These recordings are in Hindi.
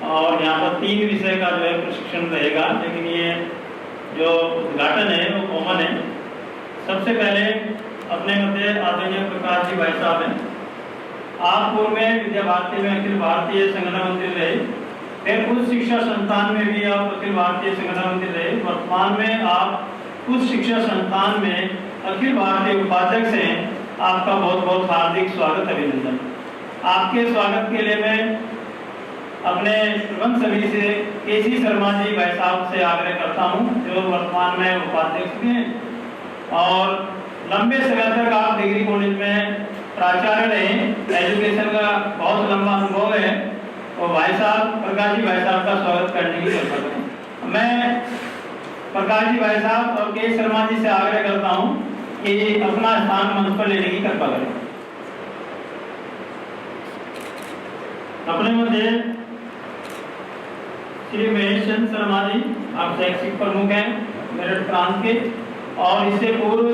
और यहाँ पर 3 विषय का जो है प्रशिक्षण रहेगा, लेकिन ये जो उद्घाटन है वो कॉमन है। सबसे पहले अपने मध्य आदरणीय प्रकाश जी भाई साहब हैं। आप पूर्व में विद्या भारती में अखिल भारतीय संगठन मंत्री रहे, फिर उच्च शिक्षा संस्थान में भी आप अखिल भारतीय संगठन मंत्री रहे। वर्तमान में आप उच्च शिक्षा संस्थान में अखिल भारतीय उपाध्यक्ष हैं। आपका बहुत बहुत हार्दिक स्वागत, अभिनंदन। आपके स्वागत के लिए मैं अपने प्रबंध समिति से केसी शर्मा जी भाई साहब से आग्रह करता हूं, जो वर्तमान में उपाध्यक्ष हैं और लंबे समय तक आप डिग्री कॉलेज में प्राचार्य रहे, एजुकेशन का बहुत लंबा अनुभव है, तो भाई साहब प्रकाश जी भाई साहब का स्वागत करने की कृपा करें। मैं प्रकाश जी भाई साहब और के शर्मा जी से आग्रह करता हूं कि अपना स्थान मंच पर लेने की कृपा करें। अपने मध्य श्री महेश चंद्र शर्मा जी, आप शैक्षिक प्रमुख हैं मेरठ प्रांत के, और इससे पूर्व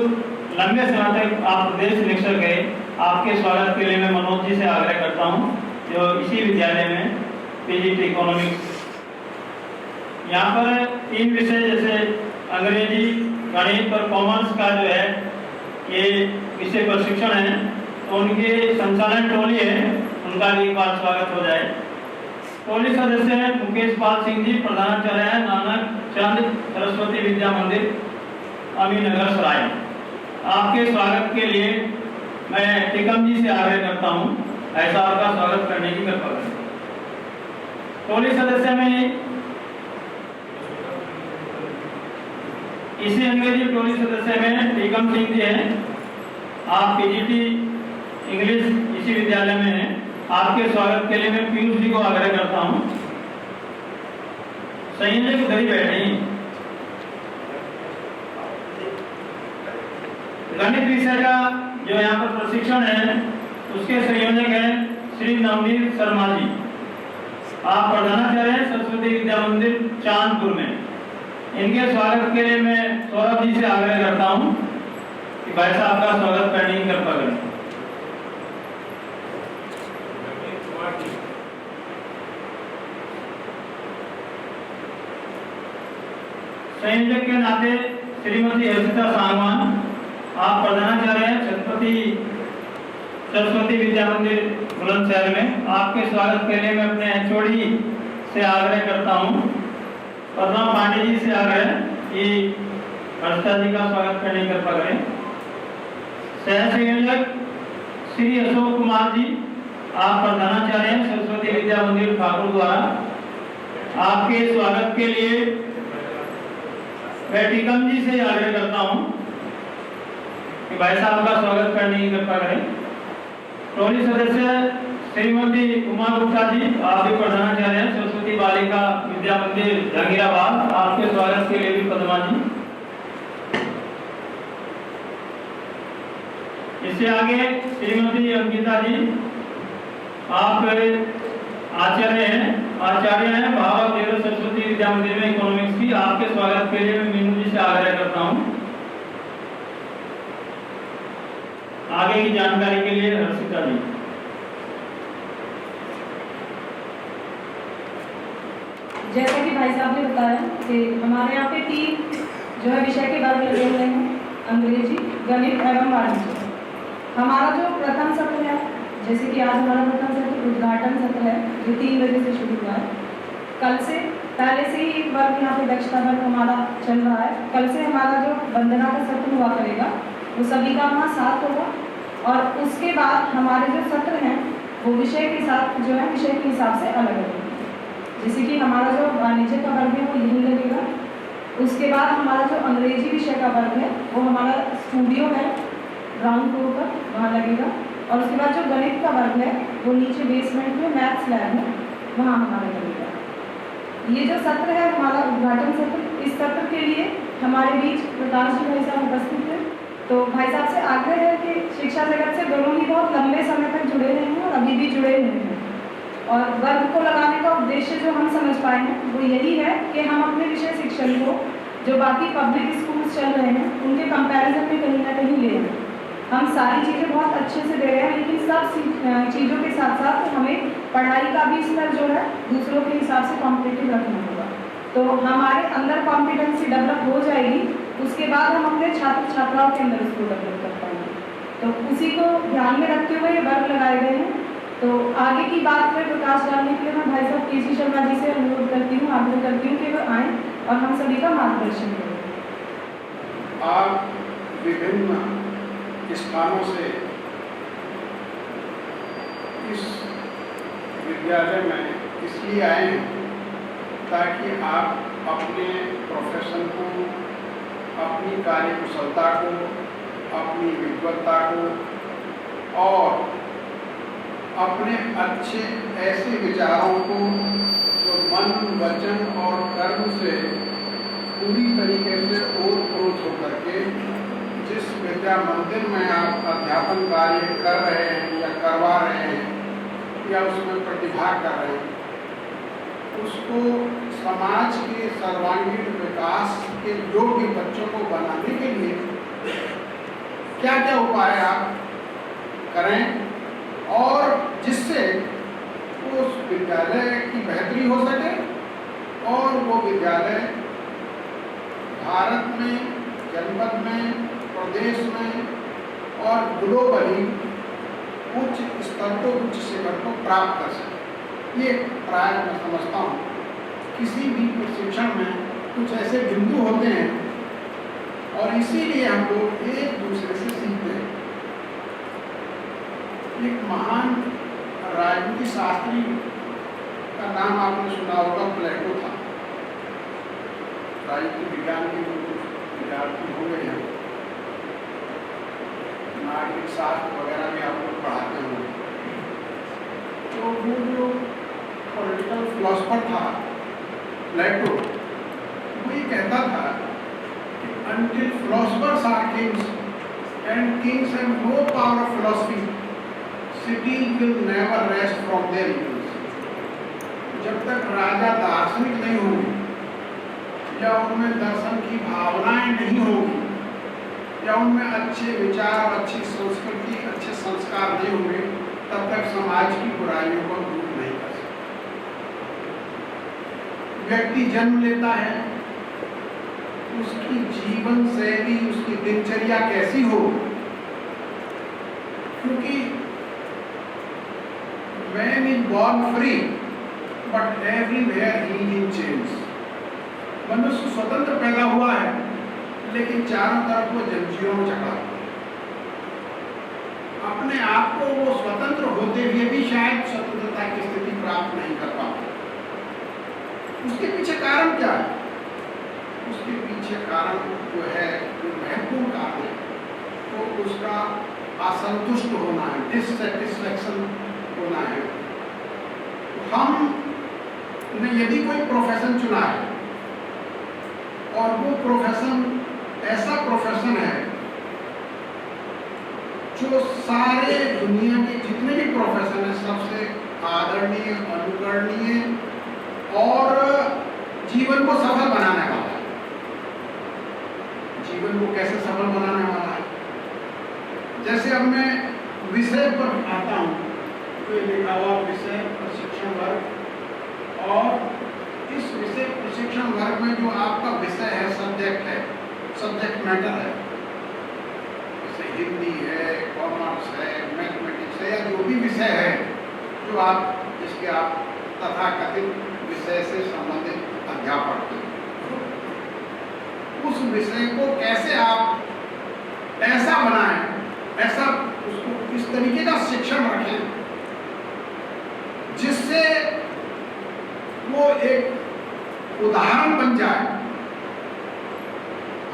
लंबे समय तक आप प्रदेश निरीक्षक गए। आपके स्वागत के लिए मैं मनोज जी से आग्रह करता हूं, जो इसी विद्यालय में पीजीटी इकोनॉमिक्स। यहाँ पर 3 विषय जैसे अंग्रेजी, गणित और कॉमर्स का जो है ये विषय प्रशिक्षण है, तो उनके संचालन टोली है, उनका भी एक बार स्वागत हो जाए। टोली सदस्य हैं मुकेश पाल सिंह जी, प्रधानाचार्य हैं नानक चंद सरस्वती विद्या मंदिर, अमीनगर सराय। आपके स्वागत के लिए मैं टिकम जी से आग्रह करता हूं, ऐसा आपका स्वागत करने की कृपा करें। टोली सदस्य में इसी अंग्रेजी टोली सदस्य में टिकम सिंह जी हैं। आप पीजीटी इंग्लिश इसी विद्यालय में हैं। आपके स्वागत के लिए मैं पीयूष जी को आग्रह करता हूं। संयोजक उधर ही बैठे हैं। गणित विषय का जो यहाँ पर प्रशिक्षण है उसके संयोजक हैं श्री नवनीत शर्मा जी। आप प्रधानाचार्य हैं सरस्वती विद्या मंदिर चांदपुर में। इनके स्वागत के लिए मैं सौरभ जी से आग्रह करता हूं कि भाई साहब का स्वागत करने की कृपा करें। संयोजक के नाते श्रीमती हर्षिता सांगवान, आप प्रधानाचार्य हैं छत्रपति सरस्वती विद्या मंदिर बुलंदशहर में। आपके स्वागत के लिए मैं अपने एचओडी से आग्रह करता हूं, पद्मा पांडे जी से आग्रह कि हर्षिता जी का स्वागत करने की कृपा करें। सह संयोजक श्री अशोक कुमार जी, आप प्रधानाचार्य हैं सरस्वती विद्या मंदिर ठाकुर द्वारा। आपके स्वागत के लिए मैं टीकम जी से आग्रह करता हूं कि भाई साहब का स्वागत करने की कृपा करें। टोली सदस्य श्रीमती उमा गुप्ता जी, आप भी प्रधानाचार्य हैं सरस्वती बालिका विद्या मंदिर जहांगीराबाद। आपके स्वागत के लिए भी पद्मा जी। इससे आगे श्रीमती अंकिता जी, आप आचार्य हैं भावक देव सरस्वती विद्या मंदिर में इकोनॉमिक्स की। आपके स्वागत के लिए मैं मीनू जी से आग्रह करता हूं। आगे की जानकारी के लिए हर्षिता जी। जैसा कि भाई साहब ने बताया कि हमारे यहाँ पे 3 जो है विषय के वर्ग लगे हुए हैं, अंग्रेजी, गणित एवं वाणिज्य। हमारा जो प्रथम सत्र है, जैसे कि आज हमारा प्रथम सत्र उद्घाटन सत्र है जो 3 बजे से शुरू हुआ है। कल से पहले से ही एक वर्ग यहाँ पे दक्षता वर्ग हमारा चल रहा है। कल से हमारा जो वंदना का सत्र हुआ करेगा वो सभी का वहाँ साथ होगा, और उसके बाद हमारे जो सत्र हैं वो विषय के साथ जो है विषय के हिसाब से अलग अलग है। जैसे कि हमारा जो वाणिज्य का वर्ग है वो यहीं लगेगा। उसके बाद हमारा जो अंग्रेजी विषय का वर्ग है वो हमारा स्टूडियो है ग्राउंड फ्लोर पर, वहाँ लगेगा। और उसके बाद जो गणित का वर्ग है वो नीचे बेसमेंट में मैथ्स लैब है, वहाँ हमारा लगेगा। ये जो सत्र है हमारा उद्घाटन सत्र, इस सत्र के लिए हमारे बीच प्रकाश जी भाई साहब उपस्थित हैं। तो भाई साहब से आग्रह है कि शिक्षा जगत से दोनों ही बहुत लंबे समय तक जुड़े रहे हैं और अभी भी जुड़े हुए हैं, और वर्ग को लगाने का उद्देश्य जो हम समझ पाए हैं वो यही है कि हम अपने विषय शिक्षण को जो बाकी पब्लिक स्कूल्स चल रहे हैं उनके कंपैरिजन में कहीं ना कहीं ले आए। हम सारी चीज़ें बहुत अच्छे से दे रहे हैं, लेकिन सब चीज़ों के साथ साथ हमें पढ़ाई का भी स्तर जो है दूसरों के हिसाब से कॉम्पिटिटिव रखना होगा। तो हमारे अंदर कॉम्पिटेंसी डेवलप हो जाएगी, उसके बाद हम अपने छात्र छात्राओं के अंदर उसको डेवलप कर पाएंगे। तो उसी को ध्यान में रखते हुए ये वर्ग लगाए गए हैं। तो आगे की बात में प्रकाश डालने के लिए मैं भाई साहब केसी शर्मा जी से अनुरोध करती हूँ, आग्रह करती हूँ कि वो आएँ और हम सभी का मार्गदर्शन करें। आप विभिन्न स्थानों से इस विद्यालय में इसलिए आए हैं ताकि आप अपने प्रोफेशन को, अपनी कार्यकुशलता को, अपनी विद्वत्ता को और अपने अच्छे ऐसे विचारों को जो मन, वचन और कर्म से पूरी तरीके से ओतप्रोत होकर के जिस विद्या मंदिर में आप अध्यापन कार्य कर रहे हैं या करवा रहे हैं या उसमें प्रतिभाग कर रहे हैं, उसको समाज के सर्वांगीण विकास के योग्य बच्चों को बनाने के लिए क्या क्या उपाय आप करें और जिससे उस विद्यालय की बेहतरी हो सके और वो विद्यालय भारत में, जनपद में, प्रदेश में और ग्लोबली उच्च स्तर को, उच्च शिखर को प्राप्त कर सके। ये प्राय मैं समझता हूँ किसी भी प्रशिक्षण में कुछ ऐसे बिंदु होते हैं और इसीलिए हम लोग एक दूसरे से सीखते हैं। एक महान राजनीति शास्त्री का नाम आपने सुना होगा, प्लेटो था। राजनीति विज्ञान के विद्यार्थी हो गए हैं, नागरिक शास्त्र वगैरह भी आप लोग पढ़ाते होंगे। तो वो जो पॉलिटिकल फिलोसफर था प्लेटो, वो ये कहता था कि until philosophers are kings and kings have no power of philosophy, cities will never rest from their evils। जब तक राजा दार्शनिक नहीं होंगे या उनमें दर्शन की भावनाएं नहीं होंगी या उनमें अच्छे विचार, अच्छी संस्कृति, अच्छे संस्कार नहीं होंगे, तब तक समाज की बुराइयों को दूर नहीं कर सकते। व्यक्ति जन्म लेता है, उसकी जीवन शैली, उसकी दिनचर्या कैसी हो, क्योंकि man is born free but everywhere he is in chains। मनुष्य स्वतंत्र पैदा हुआ है लेकिन चारों तरफ वो जंजीरों में जकड़ा। अपने आप को वो स्वतंत्र होते हुए भी शायद स्वतंत्रता की स्थिति प्राप्त नहीं कर पाता। उसके पीछे कारण क्या है? उसके पीछे कारण जो है, जो महत्वपूर्ण कारण है, तो उसका असंतुष्ट होना है, डिससैटिस्फैक्शन होना है। हमने यदि कोई प्रोफेशन चुना है और वो प्रोफेशन ऐसा प्रोफेशन है जो सारे दुनिया के जितने भी प्रोफेशन है सबसे आदरणीय, अनुकरणीय और जीवन को सफल बनाने वाला है। जीवन को कैसे सफल बनाने वाला है? जैसे अब मैं विषय पर आता हूँ तो ये लिखा हुआ विषय प्रशिक्षण वर्ग, और इस विषय प्रशिक्षण वर्ग में जो आपका विषय है, सब्जेक्ट है, सब्जेक्ट मैटर है, जैसे हिंदी है, कॉमर्स है, मैथमेटिक्स है या जो भी विषय है जो आप, जिसके आप तथाकथित विषय से संबंधित अध्यापक हैं, उस विषय को कैसे आप ऐसा बनाएं, ऐसा उसको इस तरीके का शिक्षण रखें जिससे वो एक उदाहरण बन जाए।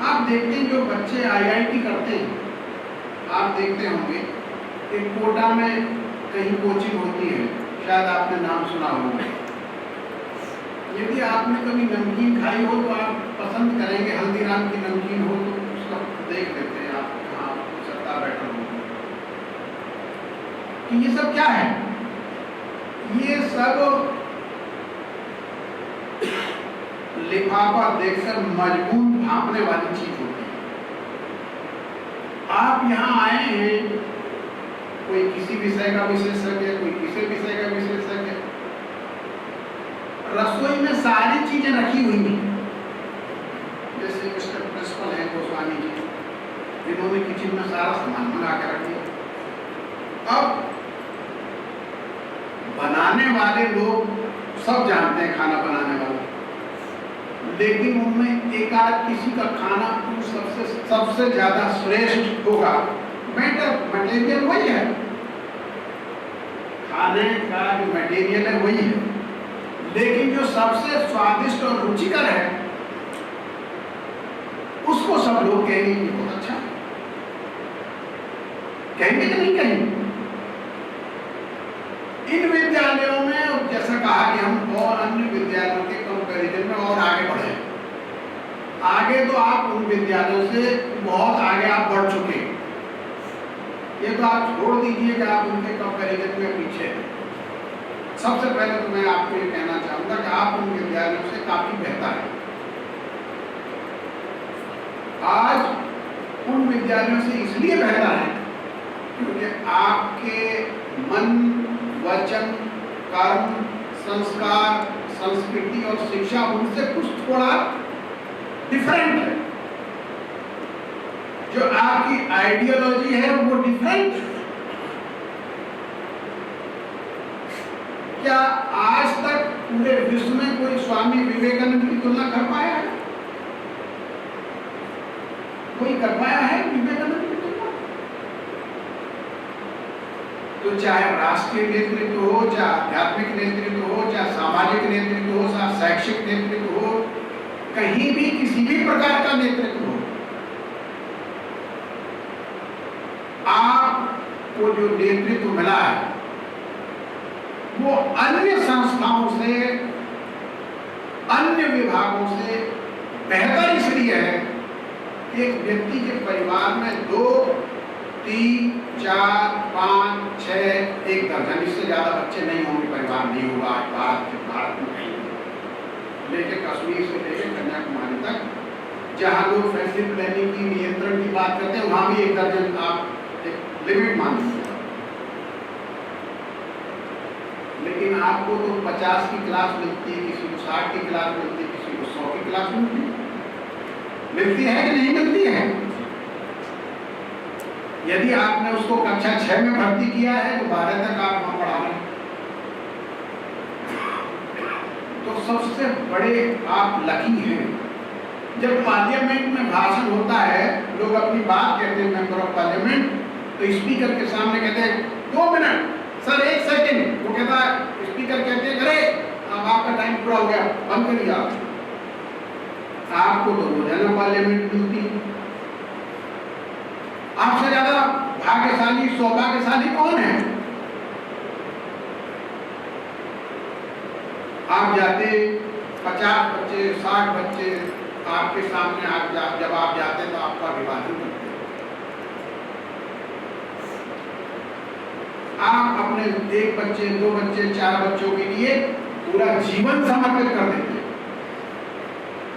आप देखते हैं जो बच्चे IIT करते हैं, आप देखते होंगे एक कोटा में कहीं कोचिंग होती है, शायद आपने नाम सुना होगा। यदि आपने कभी नमकीन खाई हो तो आप पसंद करेंगे, हल्दीराम की नमकीन हो तो उसका देख लेते हैं आप, हाँ सत्ता बैठा हो कि ये सब क्या है? ये सब लिफाफा देखकर मजबूत भांपने वाली चीज होती है। आप यहाँ आए हैं, कोई किसी विषय का विशेषज्ञ, कोई किसी विषय का विशेषज्ञ, रसोई में सारी चीजें रखी हुई हैं। जैसे मिस्टर प्रिंसिपल है गोस्वामी जी, इन्होंने किचन में सारा सामान मंगा के रख दिया। अब बनाने वाले लोग सब जानते हैं खाना बनाने वाले, लेकिन उनमें एक आध किसी का खाना सबसे ज्यादा श्रेष्ठ होगा। मटेरियल वही है, खाने का जो मटेरियल है वही है, लेकिन जो सबसे स्वादिष्ट और रुचिकर है उसको सब लोग कहेंगे कि बहुत अच्छा है। कहेंगे कि नहीं कहेंगे? इन विद्यालयों में जैसा कहा कि हम और अन्य विद्यालयों के कंपैरिजन में और आगे बढ़े। आगे तो आप उन विद्यालयों से बहुत आगे आप बढ़ चुके हैं, ये तो आप छोड़ दीजिए कि आप उनके कंपैरिजन में पीछे हैं। सबसे पहले तो मैं आपको ये कहना चाहूंगा कि आप उन विद्यालयों से काफी बेहतर हैं। आज उन विद्यालयों से इसलिए बेहतर है क्योंकि आपके मन, वचन, कर्म, संस्कार, संस्कृति और शिक्षा उनसे कुछ थोड़ा डिफरेंट है। जो आपकी आइडियोलॉजी है वो डिफरेंट है। क्या आज तक पूरे विश्व में कोई स्वामी विवेकानंद की तुलना कर पाया है? कोई कर पाया है विवेकानंद की तुलना? तो चाहे राष्ट्रीय नेतृत्व हो, चाहे आध्यात्मिक नेतृत्व हो, चाहे सामाजिक नेतृत्व हो, चाहे शैक्षिक नेतृत्व हो, कहीं भी किसी भी प्रकार का नेतृत्व हो, आपको जो नेतृत्व मिला है वो अन्य संस्थाओं से, अन्य विभागों से बेहतर इसलिए है कि एक व्यक्ति के परिवार में 2, 3, 4, 5, 6, 1 दर्जन, इससे ज्यादा बच्चे नहीं होंगे, परिवार नहीं होगा भारत में कहीं, लेके कश्मीर से लेकर कन्याकुमारी तक, जहां लोग फैमिली प्लानिंग की, नियंत्रण की बात करते हैं, वहां भी 1 दर्जन आप एक लिमिट मान लीजिए। लेकिन आपको तो 50 की क्लास मिलती है, किसी को 60 की क्लास मिलती है, किसी को 100 की क्लास मिलती है कि नहीं मिलती है? यदि आपने उसको कक्षा 6 में भर्ती किया है तो 12 तक आप वहां पढ़ा रहे हैं। तो सबसे बड़े आप लकी हैं। जब पार्लियामेंट में भाषण होता है, लोग अपनी बात कहते हैं मेंबर ऑफ पार्लियामेंट, तो स्पीकर के सामने कहते हैं 2 मिनट सर, 1 सेकेंड, वो कहता है, स्पीकर कहते हैं अरे अब आपका टाइम पूरा हो गया, बंद करिए आप। आपको तो रोजाना पार्लियामेंट मिलती है। आपसे ज्यादा भाग्यशाली, सौभाग्यशाली कौन है? आप जाते 50 बच्चे, 60 बच्चे आपके सामने, जब आप जाते तो आपका अभिवादन करते। आप अपने 1 बच्चे, 2 बच्चे, 4 बच्चों के लिए पूरा जीवन समर्पित कर देते हैं,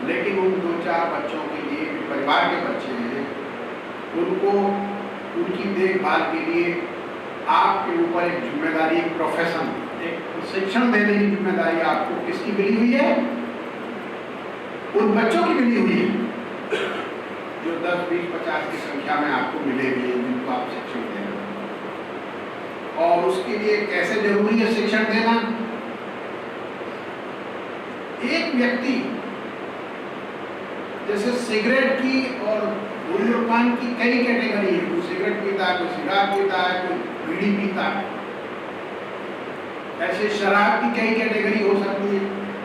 लेकिन उन 2-4 बच्चों के लिए, परिवार के बच्चे हैं, उनको उनकी देखभाल के लिए आपके ऊपर एक जिम्मेदारी, एक प्रोफेशन, एक शिक्षण देने की जिम्मेदारी आपको किसकी मिली हुई है? उन बच्चों की मिली हुई है जो 10, 20, 50 की संख्या में आपको मिले हुए हैं, जिनको आप शिक्षण देना। और उसके लिए कैसे जरूरी है शिक्षण देना? एक व्यक्ति जैसे सिगरेट की और धूम्रपान की कई कैटेगरी है, कोई सिगरेट पीता है, कोई शराब पीता है, कोई बीड़ी पीता है। ऐसे शराब की कई कैटेगरी हो सकती है,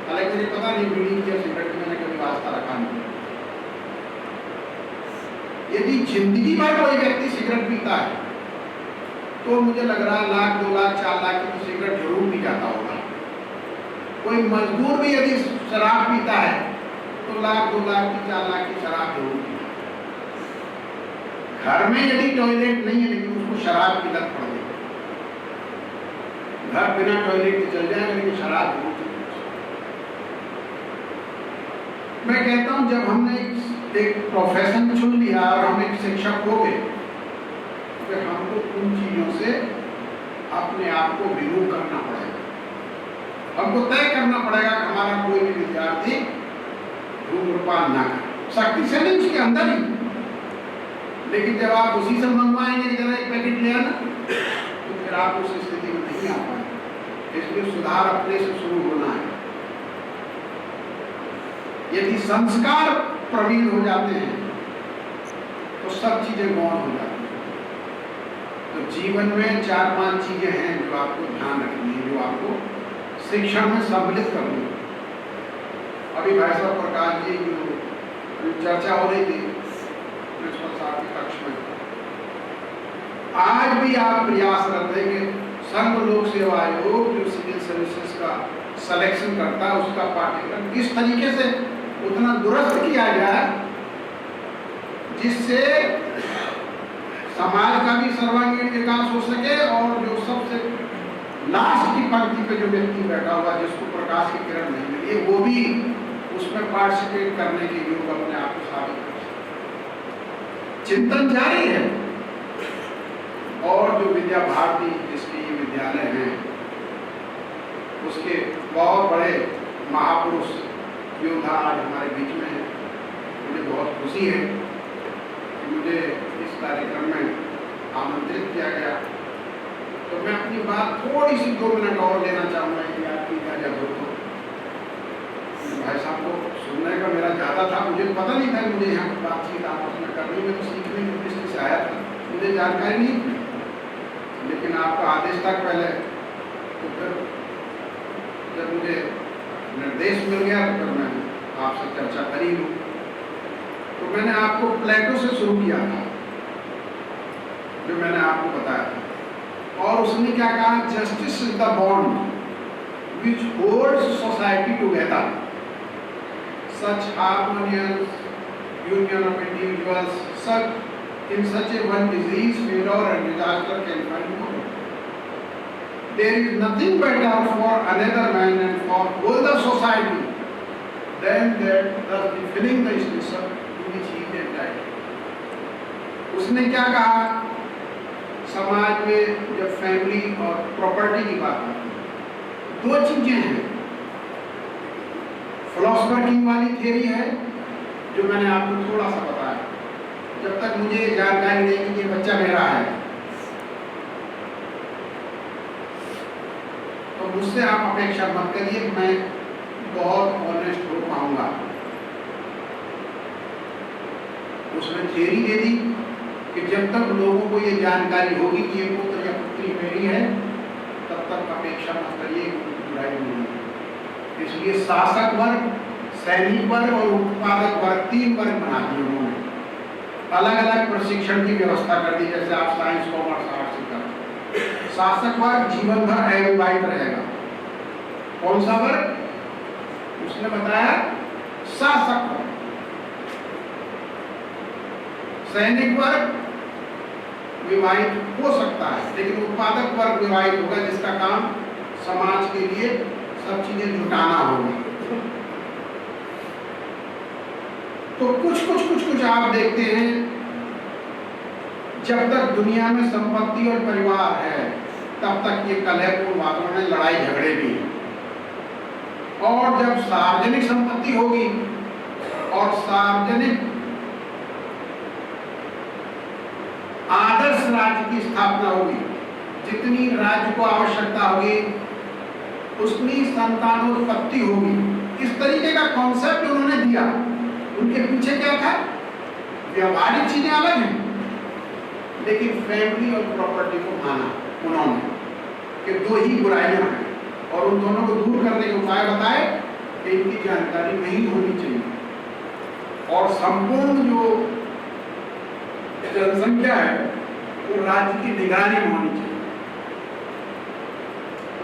हालांकि मुझे पता नहीं बीड़ी की या सिगरेट की, मैंने कभी वास्ता रखा नहीं। यदि जिंदगी भर कोई व्यक्ति सिगरेट पीता है तो मुझे लग रहा है 1 लाख, 2 लाख, 4 लाख की तो सिगरेट जरूर पी जाता होगा। कोई मजदूर भी यदि शराब पीता है तो 1 लाख, 2 लाख की, 4 लाख की शराब जरूर पीता है। घर में यदि टॉयलेट नहीं है लेकिन उसको शराब की लत पड़ गई, घर बिना टॉयलेट के चल जाएगा लेकिन शराब जरूर पीता है। मैं कहता हूं जब हमने एक प्रोफेशन चुन लिया और हम एक शिक्षक हो गए कि हमको उन चीज़ों से अपने आप को रिमूव करना पड़ेगा। हमको तय करना पड़ेगा कि हमारा कोई भी विद्यार्थी धूम्रपान ना करे। शक्तिशाली उसके अंदर ही, लेकिन जब आप उसी से मंगवाएंगे कि जरा एक पैकेट ले आना, तो फिर आप उस स्थिति में नहीं आ पाएंगे। इसलिए सुधार अपने से शुरू होना है। यदि संस्कार प्रवीण हो जाते हैं तो सब चीजें गौण हो जाती हैं। तो जीवन में 4-5 चीजें हैं जो आपको ध्यान रखनी है, जो आपको शिक्षण में सम्मिलित करनी है। अभी भाई साहब प्रकाश जी जो चर्चा हो रही थी प्रिंसिपल साहब के कक्ष में, आज भी आप प्रयासरत हैं कि संघ लोक सेवा आयोग जो सिविल सर्विसेज का सिलेक्शन करता है उसका पाठ्यक्रम किस तरीके से उतना दुरुस्त किया जाए जिससे समाज का भी सर्वांगीण विकास हो सके, और जो सबसे लास्ट की पंक्ति पे जो व्यक्ति बैठा हुआ जिसको प्रकाश की किरण नहीं मिली वो भी उसमें पार्टिसिपेट करने के योग अपने आप को साबित कर सके। चिंतन जारी है। और जो विद्या भारती जिसके ये विद्यालय हैं उसके बहुत बड़े महापुरुष योद्धा आज हमारे बीच में हैं। मुझे बहुत खुशी है कि मुझे इस कार्यक्रम में आमंत्रित किया गया। तो मैं अपनी बात थोड़ी सी 2 मिनट और लेना चाहूँगा कि आपकी इजाज़त हो तो। भाई साहब को सुनने का मेरा ज़्यादा था, मुझे पता नहीं था मुझे यहाँ पर बातचीत आपस में करनी, मैं तो सीखने की दृष्टि से आया था, मुझे जानकारी नहीं थी, लेकिन आपका आदेश था पहले। तो फिर जब मुझे निर्देश मिल गया तो फिर मैं आपसे चर्चा करी हूँ। तो मैंने आपको प्लेटो से शुरू किया था जो मैंने आपको बताया था, और उसने क्या कहा, justice is the bond which holds society together, such harmonious union of individuals such in such a one disease, failure and disaster can find no. There is nothing better for another man and for whole the society than that thus fulfilling the station to which he is entitled. उसने क्या कहा, समाज में जब फैमिली और प्रॉपर्टी की बात है, 2 चीजें हैं। फिलॉसफर किंग वाली थ्योरी है जो मैंने आपको थोड़ा सा बताया। जब तक मुझे जानकारी नहीं कि ये बच्चा मेरा है तो मुझसे आप अपेक्षा मत करिए कि मैं बहुत ऑनेस्ट हो पाऊंगा। उसने थ्योरी दे दी कि जब तक लोगों को ये जानकारी होगी कि ये पुत्र या पुत्री मेरी है तब तक अपेक्षा मत करिए कि बुराई नहीं। इसलिए शासक वर्ग, सैनिक वर्ग और उत्पादक वर्ग 3 वर्ग बना दिए उन्होंने। अलग अलग प्रशिक्षण की व्यवस्था कर दी, जैसे आप साइंस कॉमर्स आर्ट्स कर। शासक वर्ग जीवन भर अविवाहित रहेगा। कौन सा वर्ग? उसने बताया शासक वर्ग। सैनिक वर्ग विवाहित हो सकता है लेकिन उत्पादक वर्ग विवाहित होगा जिसका काम समाज के लिए सब चीजें जुटाना होगा। तो कुछ आप देखते हैं जब तक दुनिया में संपत्ति और परिवार है तब तक ये कलहपूर्ण वातावरण में लड़ाई झगड़े भी हैं, और जब सार्वजनिक संपत्ति होगी और सार्वजनिक आदर्श राज्य की स्थापना होगी, जितनी राज्य को आवश्यकता होगी उतनी संतानोत्पत्ति होगी। इस तरीके का कॉन्सेप्ट उन्होंने दिया। उनके पीछे क्या था? व्यवहारिक चीजें अलग हैं लेकिन फैमिली और प्रॉपर्टी को माना उन्होंने कि 2 ही बुराइयां हैं और उन दोनों को दूर करने के उपाय बताए कि इनकी जानकारी नहीं होनी चाहिए और संपूर्ण जो जनसंख्या है वो राज्य की निगरानी में होनी चाहिए।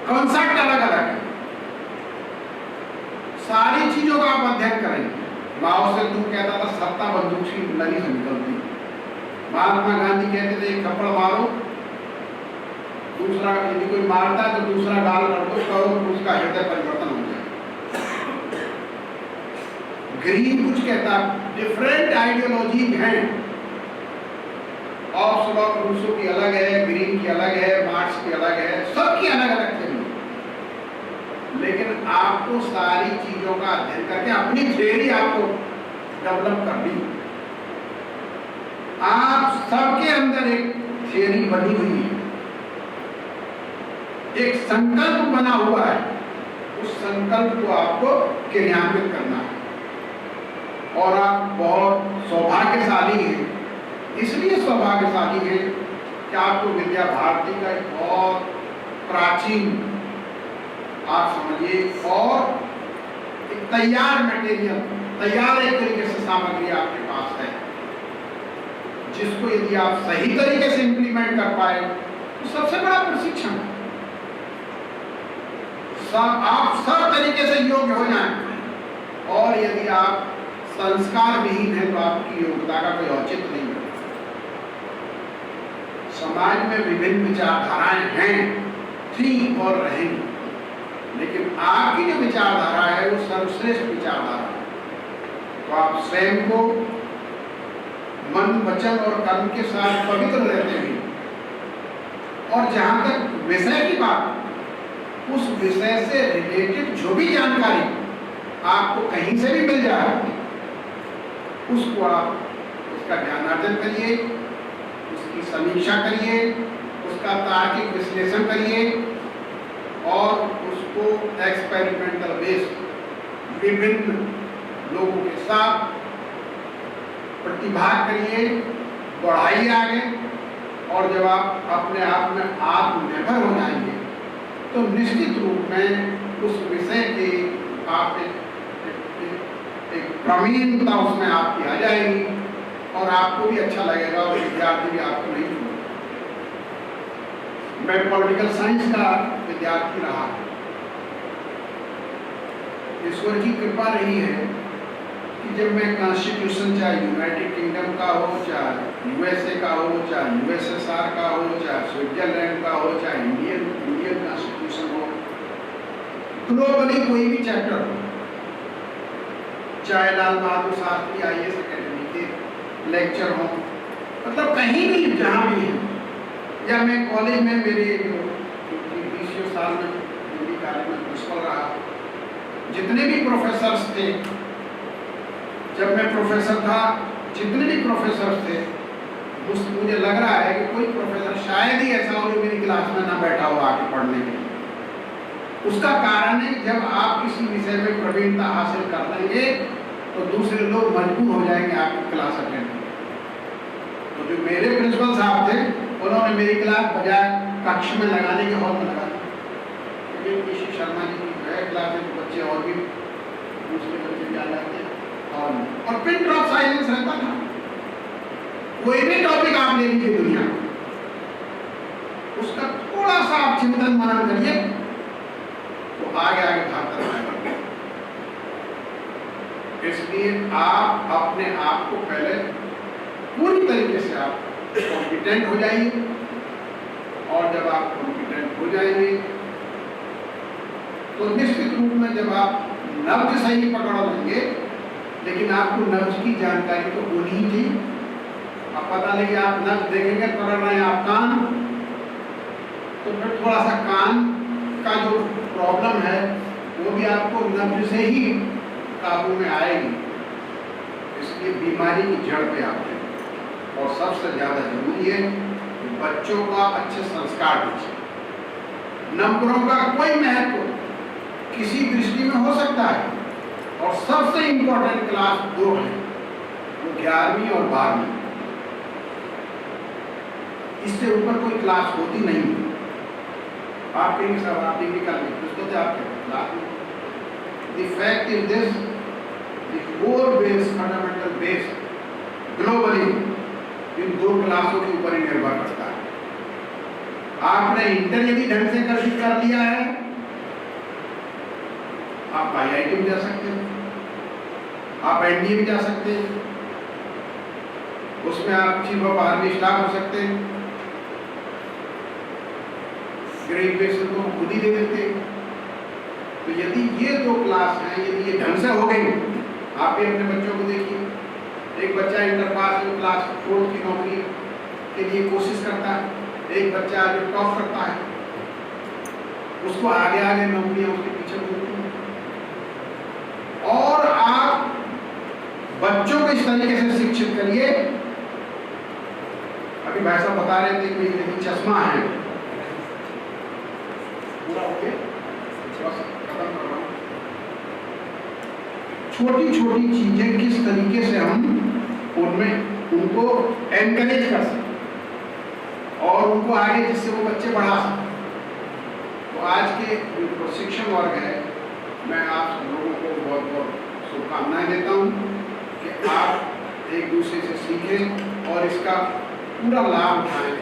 कॉन्सेप्ट अलग अलग है। सारी चीजों का आप अध्ययन करेंगे। माओ से तुम कहता था सत्ता बंदूक की नली से निकलती। महात्मा गांधी कहते थे एक थप्पड़ मारो, दूसरा यदि कोई मारता है तो दूसरा गाल कर दो, करो उसका हृदय परिवर्तन हो जाए। ग्रीन कुछ कहता डिफरेंट आइडियोलॉजी हैं ऑक्सफोर्ड रूसो की अलग है, ग्रीन की अलग है, मार्क्स की अलग है, सबकी अलग अलग थ्योरी। लेकिन आपको सारी चीजों का अध्ययन करके अपनी थ्योरी आपको डेवलप करनी। आप सबके अंदर एक थ्योरी बनी हुई है, एक संकल्प बना हुआ है, उस संकल्प को आपको क्रियान्वित करना है। और आप बहुत सौभाग्यशाली हैं, इसलिए सौभाग्यशाली हैं कि आपको विद्या भारती का एक बहुत प्राचीन, आप समझिए, और एक तैयार मटेरियल, तैयार एक तरीके से सामग्री आपके पास है, जिसको यदि आप सही तरीके से इंप्लीमेंट कर पाए तो सबसे बड़ा प्रशिक्षण। आप सब तरीके से योग्य हो जाएं, और यदि आप संस्कार विहीन है तो आपकी योग्यता का कोई औचित्य नहीं है। समाज में विभिन्न विचारधाराएं हैं, थी और रहेंगी, लेकिन आपकी जो विचारधारा है वो सर्वश्रेष्ठ विचारधारा है। तो आप स्वयं को मन, वचन और कर्म के साथ पवित्र रहते हैं। और जहां तक विषय की बात, उस विषय से रिलेटेड जो भी जानकारी आपको कहीं से भी मिल जाए, उसको आप उसका ज्ञानार्जन करिए, उसकी समीक्षा करिए, उसका तार्किक विश्लेषण करिए, और उसको एक्सपेरिमेंटल बेस्ड विभिन्न लोगों के साथ प्रतिभाग करिए, बढ़ाइए आगे। और जब आप अपने आप में आत्मनिर्भर हो जाएंगे तो निश्चित रूप में उस विषय की आप एक प्रवीणता उसमें आपकी आ जाएगी, और आपको भी अच्छा लगेगा और विद्यार्थी भी आपको नहीं छोड़ेगा। मैं पॉलिटिकल साइंस का विद्यार्थी रहा। ईश्वर की कृपा रही है कि जब मैं कॉन्स्टिट्यूशन, चाहे यूनाइटेड किंगडम का हो, चाहे यूएसए का हो, चाहे यूएसएसआर का हो, चाहे स्विट्जरलैंड का हो, चाहे इंडियन कॉन्स्टिट्यूशन हो, ग्लोबली कोई भी चैप्टर हो, चाहे लाल बहादुर शास्त्री IAS अकेडमी के लेक्चर हो, मतलब कहीं भी जहाँ भी है, या मैं कॉलेज में मेरे 20 साल में डिग्री कॉलेज में प्रिंसिपल रहा, जितने भी प्रोफेसर्स थे, जब मैं प्रोफेसर था, जितने भी प्रोफेसर्स थे, मुझे लग रहा है कि कोई प्रोफेसर शायद ही ऐसा हो जो मेरी क्लास में ना बैठा हो आके पढ़ने के लिए। उसका कारण है जब आप किसी विषय में प्रवीणता हासिल कर लेंगे तो दूसरे लोग मजबूर हो जाएंगे आपकी क्लास अटेंड करने। तो जो मेरे प्रिंसिपल साहब थे, उन्होंने मेरी क्लास बजाय कक्ष में लगाने के हॉल में लगा दी। किसी शर्मा जी की है क्लास में, तो बच्चे और भी दूसरे बच्चे भी आ जाते हैं हॉल में, और पिन ड्रॉप साइलेंस रहता था। कोई भी टॉपिक आप ले लीजिए दुनिया, उसका थोड़ा सा आप चिंतन मनन करिए तो आगे आगे भागता रहेगा। इसलिए आप अपने आप को पहले पूरी तरीके से आप कॉम्पिटेंट हो जाइए, और जब आप कॉम्पिटेंट हो जाएंगे तो निश्चित रूप में जब आप नब्ज सही पकड़ लेंगे, लेकिन आपको नब्ज की जानकारी तो होनी ही थी। अब पता लगे आप नब्ज देखेंगे, पकड़ रहे हैं आप कान, तो फिर थोड़ा सा कान का जो प्रॉब्लम है वो भी आपको नब्ज से ही काबू में आएगी। इसलिए बीमारी की जड़ पे आते हैं। और सबसे ज्यादा जरूरी है कि बच्चों का अच्छे संस्कार दीजिए। नंबरों का कोई महत्व किसी दृष्टि में हो सकता है, और सबसे इंपॉर्टेंट क्लास 2 है, वो 11वीं और 12वीं। इससे ऊपर कोई क्लास होती नहीं। आप कहेंगे सर आप डिग्री कर लेंगे, तो आपके क्लास में the fact is this, the core base, fundamental base globally इन 2 क्लासों के ऊपर ही निर्भर करता है। आपने इंटर यदि ढंग से कर लिया है, आप IIT भी जा सकते हैं, आप NDA भी जा सकते हैं, उसमें आप चीफ ऑफ आर्मी स्टाफ हो सकते हैं, ग्रेजुएशन तो खुद ही दे देते हैं। तो यदि ये 2 क्लास हैं, यदि ये ढंग से हो गई, आप भी अपने बच्चों को देखिए, एक बच्चा इंटर पास में क्लास 4 की नौकरी के लिए कोशिश करता है, एक बच्चा जो टॉप करता है उसको आगे आगे नौकरियां उसके पीछे मिलती हैं। और आप बच्चों को इस तरीके से शिक्षित करिए। अभी भाई साहब बता रहे थे कि यदि चश्मा है, पूरा हो गया, बस खत्म कर रहा हूं। छोटी छोटी चीजें किस तरीके से हम उनमें उनको एनकरेज कर सकते और उनको आगे जिससे वो बच्चे बढ़ा सकते। तो आज के जो प्रशिक्षण वर्ग है, मैं आप सब लोगों को बहुत बहुत शुभकामनाएं देता हूं कि आप एक दूसरे से सीखें और इसका पूरा लाभ उठाएं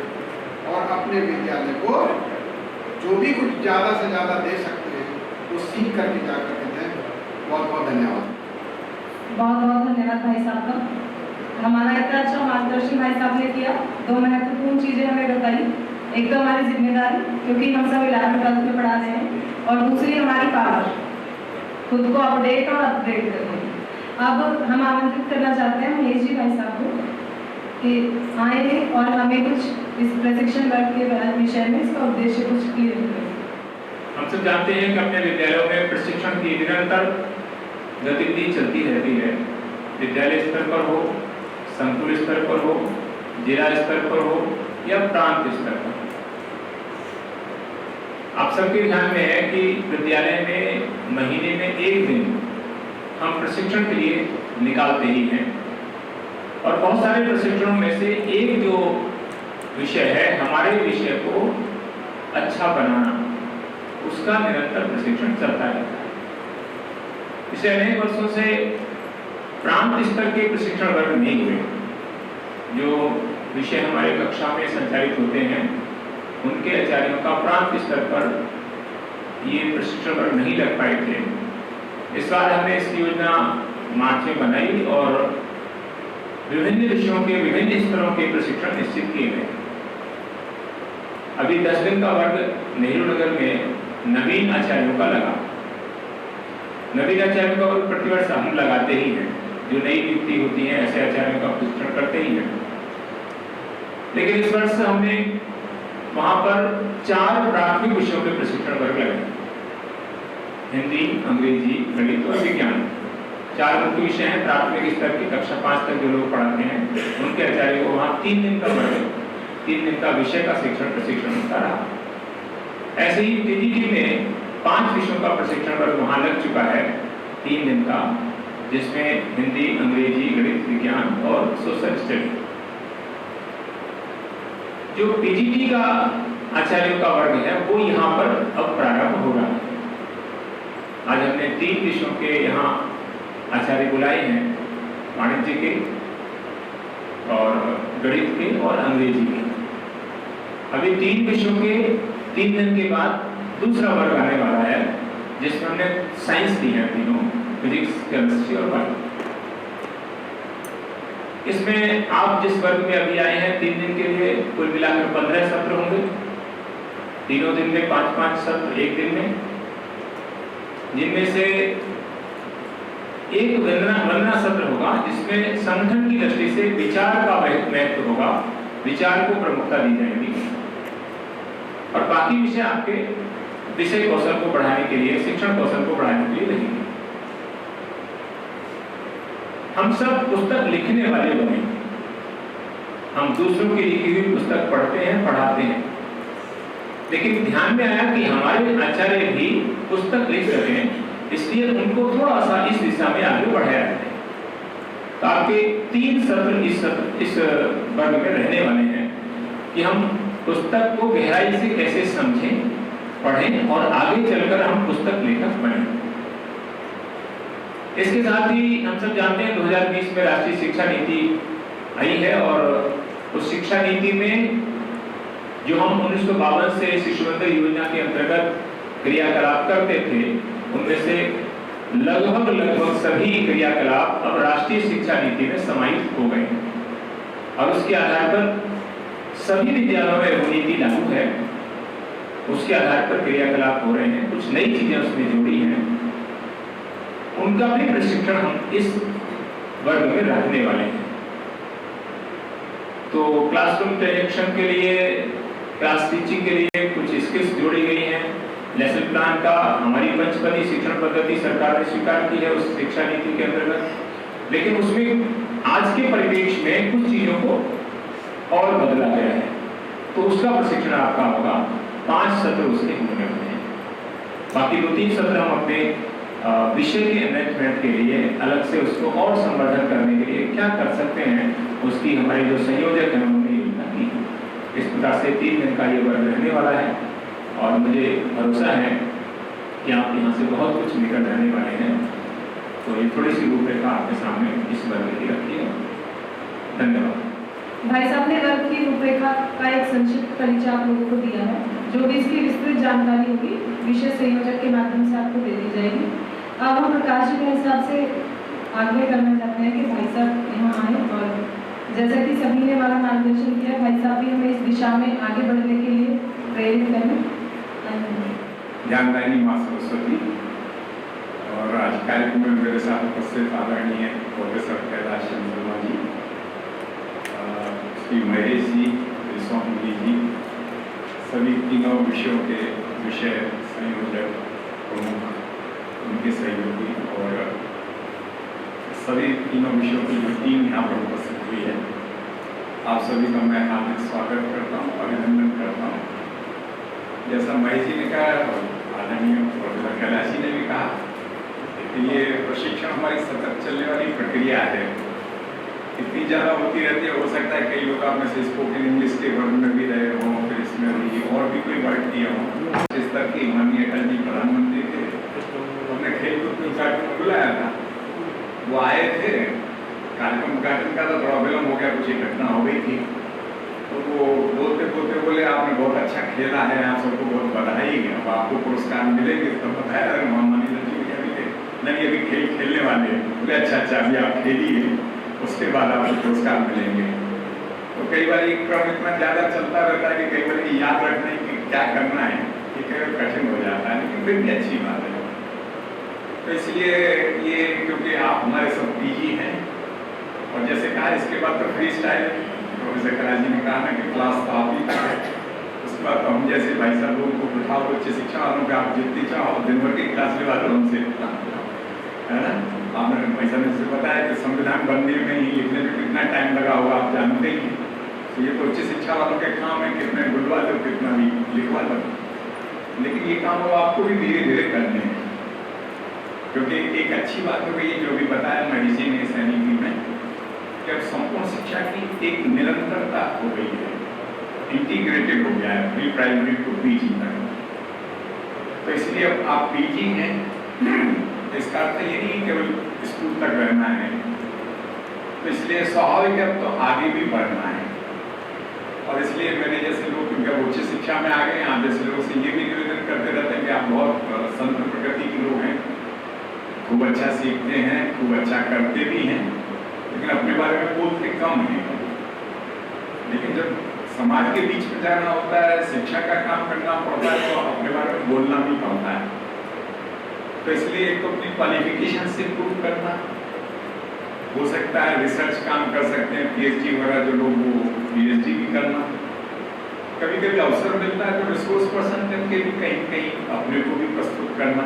और अपने विद्यालय को जो भी कुछ ज़्यादा से ज़्यादा दे सकते हैं वो सीख करके जा करके दें। बहुत बहुत धन्यवाद। बहुत बहुत धन्यवाद भाई साहब का। हमारा इतना अच्छा मार्गदर्शन भाई साहब ने किया। दो महत्वपूर्ण चीज़ें हमें बताई, एक तो हमारी जिम्मेदारी क्योंकि हम सब 11वीं में पढ़ा रहे हैं, और दूसरी हमारी पावर, खुद को अपडेट और अपग्रेड करने। अब हम आमंत्रित करना चाहते हैं महेश जी भाई साहब को कि आए और हमें कुछ इस प्रशिक्षण वर्ग के विषय में इसका उद्देश्य कुछ क्लियर करें। हम सब जानते हैं कि अपने विद्यालयों में प्रशिक्षण की निरंतर गतिविधि चलती रहती है। विद्यालय स्तर पर हो, संकुल स्तर पर हो, जिला स्तर पर हो या प्रांत स्तर पर। आप सबके ध्यान में है कि विद्यालय में महीने में एक दिन हम प्रशिक्षण के लिए निकालते ही हैं, और बहुत सारे प्रशिक्षणों में से एक जो विषय है, हमारे विषय को अच्छा बनाना, उसका निरंतर प्रशिक्षण चलता रहता है। पिछले अनेक वर्षों से प्रांत स्तर के प्रशिक्षण वर्ग नहीं हुए। जो विषय हमारे कक्षा में संचालित होते हैं उनके आचार्यों का प्रांत स्तर पर ये प्रशिक्षण वर्ग नहीं लग पाए थे। इस बार हमने इसकी योजना मार्च में बनाई और विभिन्न विषयों के विभिन्न स्तरों के प्रशिक्षण निश्चित किए गए। अभी 10 दिन का वर्ग नेहरू नगर में नवीन आचार्यों का लगा। नवीन आचार्यों का वर्ग प्रतिवर्ष हम लगाते ही हैं। जो नई नियुक्ति होती है ऐसे आचार्यों का प्रशिक्षण करते ही हैं। लेकिन इस वर्ष हमने वहां पर 4 प्राथमिक विषयों के प्रशिक्षण वर्ग लगाए, हिंदी, अंग्रेजी, गणित और विज्ञान। 4 मुख्य विषय हैं। प्राथमिक स्तर की कक्षा 5 तक जो लोग पढ़ाते हैं उनके आचार्य को वहाँ 3 दिन का वर्ग, 3 दिन का विषय का शिक्षण प्रशिक्षण होता रहा। ऐसे ही टीजीटी में 5 विषयों का प्रशिक्षण वर्ग वहाँ लग चुका है 3 दिन का, जिसमें हिंदी, अंग्रेजी, गणित, विज्ञान और सोशल स्टडी। जो पीजीटी का आचार्यों का वर्ग है वो यहाँ पर अब प्रारंभ हो रहा है। आज हमने 3 विषयों के यहाँ आचार्य बुलाए हैं, वाणिज्य के और गणित के और अंग्रेजी के। अभी 3 विषयों के 3 दिन के बाद दूसरा वर्ग आने वाला है जिसमें हमने साइंस दी है, तीनों, फिजिक्स, केमिस्ट्री और बायो। इसमें आप जिस वर्ग में अभी आए हैं 3 दिन के लिए कुल मिलाकर 15 सत्र होंगे। तीनों दिन में 5-5 सत्र एक दिन में, जिनमें से एक वंदना सत्र होगा जिसमें संगठन की दृष्टि से विचार का महत्व होगा, विचार को प्रमुखता दी जाएगी, और बाकी विषय आपके विषय कौशल को बढ़ाने के लिए, शिक्षण कौशल को बढ़ाने के लिए लगेंगे। हम सब पुस्तक लिखने वाले बने, हम दूसरों की लिखी हुई पुस्तक पढ़ते हैं, पढ़ाते हैं, लेकिन ध्यान में आया कि हमारे आचार्य भी पुस्तक लिख रहे हैं, इसलिए उनको थोड़ा सा इस दिशा में आगे बढ़ाया जाए। तो आपके 3 सत्र इस वर्ग में रहने वाले हैं कि हम पुस्तक को गहराई से कैसे समझें, पढ़ें और आगे चलकर हम पुस्तक लेखक बने। इसके साथ ही हम सब जानते हैं 2020 में राष्ट्रीय शिक्षा नीति आई है, और उस शिक्षा नीति में जो हम 1952 से शिशु मंदिर योजना के अंतर्गत क्रियाकलाप करते थे, उनमें से लगभग सभी क्रियाकलाप अब राष्ट्रीय शिक्षा नीति में समाहित हो गए हैं, और उसके आधार पर सभी विद्यालयों में वो नीति लागू है। उसके आधार पर क्रियाकलाप हो रहे हैं, कुछ नई चीजें उसमें जोड़ी हैं, उनका भी प्रशिक्षण हम इस वर्ग में रखने वाले हैं। तो क्लासरूम डायरेक्शन के लिए, क्लास टीचिंग के लिए कुछ स्किल्स जोड़ी गई हैं। लेसन प्लान का हमारी पंचपदी शिक्षण पद्धति सरकार ने स्वीकार की है उस शिक्षा नीति के अंतर्गत, लेकिन उसमें आज के परिवेश में कुछ चीजों को और बदला गया है। तो उसका प्रशिक्षण आपका होगा, 5 सत्र उसके होने वाले हैं। बाकी 2-3 सत्र हम अपने विषय के एनरिचमेंट के लिए अलग से उसको और संवर्धन करने के लिए क्या कर सकते हैं, उसकी हमारे जो संयोजक हैं उन्होंने योजना की। इस प्रकार से 3 दिन का ये वर्ग रहने वाला है और मुझे भरोसा है कि आप यहाँ से बहुत कुछ निकल रहने वाले हैं। तो ये थोड़ी सी रूपरेखा आपके सामने इस वर्ग की रखी है। धन्यवाद। भाई साहब ने वर्ग की रूपरेखा का एक संक्षिप्त परिचय आप लोगों को दिया है। जो भी इसकी विस्तृत जानकारी होगी विषय संयोजक के माध्यम से आपको दे दी जाएगी। अब हम प्रकाश जी के हिसाब से आगे करना चाहते हैं कि भाई साहब यहाँ आए और जैसा कि सभी ने हमारा मार्गदर्शन किया, भाई साहब भी हमें इस दिशा में आगे बढ़ने के लिए प्रेरित करें। ज्ञानदायिनी माँ सरस्वती और आज कार्यक्रम में मेरे साथ उपस्थित आदरणीय प्रोफेसर कैलाश चंद्रमा जी, श्री महेश जी, स्वामी जी, सभी तीनों विषयों के विषय संयोजक प्रमुख, उनके सहयोगी और सभी तीनों विषयों की जो टीम यहाँ पर उपस्थित हुई है, आप सभी का मैं हार्दिक स्वागत करता हूँ, अभिनंदन करता हूँ। जैसा महेश जी ने कहा और आदरणीय प्रोफेसर कैलाश जी ने भी कहा कि ये प्रशिक्षण हमारी सतत चलने वाली प्रक्रिया है, इतनी ज़्यादा होती रहती है। हो सकता है कई लोग आप में से स्पोकन इंग्लिश के वर्ग में भी रहे हों, फिर इसमें भी और भी कोई वर्ग किया हो। इस तरह की माननीय अटल जी प्रधानमंत्री थे, उन्होंने खेलकूद के कार्यक्रम बुलाया था, वो आए थे, कार्यक्रम उद्घाटन का तो थोड़ा विलम्ब हो गया, कुछ एक घटना हो गई थी, तो वो बोलते बोलते बोले आपने बहुत अच्छा खेला है, आप सबको बहुत बधाई है, अब आपको पुरस्कार मिलेंगे। तो बताया माननीय जी नहीं अभी खेल खेलने वाले हैं। बोले अच्छा अभी आप खेलिए, उसके बाद आपको पुरस्कार मिलेंगे। तो कई बार एक क्रम इतना ज़्यादा चलता रहता है कि कई बार याद रखने की क्या करना है ये कई बार कठिन हो जाता है, लेकिन फिर भी अच्छी बात है। तो इसलिए ये क्योंकि आप हमारे सब पीजी हैं और जैसे कहा इसके बाद तो free style, professor Kailash ji ने कहा ना कि क्लास तो आप ही तक है, उसके बाद तो हम जैसे भाई साहब लोगों को बिठाओ, उच्च शिक्षा वालों पे आप जितनी चाहो दिन भर की क्लास ले वालों हमसे, है ना। आपने भाई साहब ने बताया कि संविधान बनने में ही लिखने में कितना टाइम लगा होगा, आप जानते ही हैं। तो ये तो उच्च शिक्षा वालों के काम है, कितने बुलवा दो कितना भी लिखवा दो, लेकिन ये काम वो आपको भी धीरे धीरे करने हैं। क्योंकि एक अच्छी बात हो गई जो भी बताया महेश जी ने सैनिकी में कि अब संपूर्ण शिक्षा की एक निरंतरता हो गई है, इंटीग्रेटेड हो गया है प्री प्राइमरी टू पीजी तक। तो इसलिए अब आप पीजी हैं, इसका अर्थ ये नहीं केवल स्कूल तक रहना है, तो इसलिए स्वाभाविक है अब तो आगे भी बढ़ना है। और इसलिए मैंने जैसे लोग जब उच्च शिक्षा में आ गए, आप जैसे लोगों से ये भी निवेदन करते रहते हैं कि आप बहुत संत प्रकृति के लोग हैं, खूब अच्छा सीखते हैं, खूब अच्छा करते भी हैं, लेकिन अपने बारे में बोलते कम हैं। लेकिन जब समाज के बीच में जाना होता है, शिक्षा का काम करना पड़ता है, तो अपने बारे में बोलना भी पड़ता है। तो इसलिए एक तो अपनी क्वालिफिकेशन से प्रूव करना, हो सकता है रिसर्च काम कर सकते हैं, पीएचडी वगैरह जो लोग वो पीएचडी भी करना, कभी कभी अवसर मिलता है तो रिसोर्स पर्सन करके भी कहीं कहीं अपने को भी प्रस्तुत करना,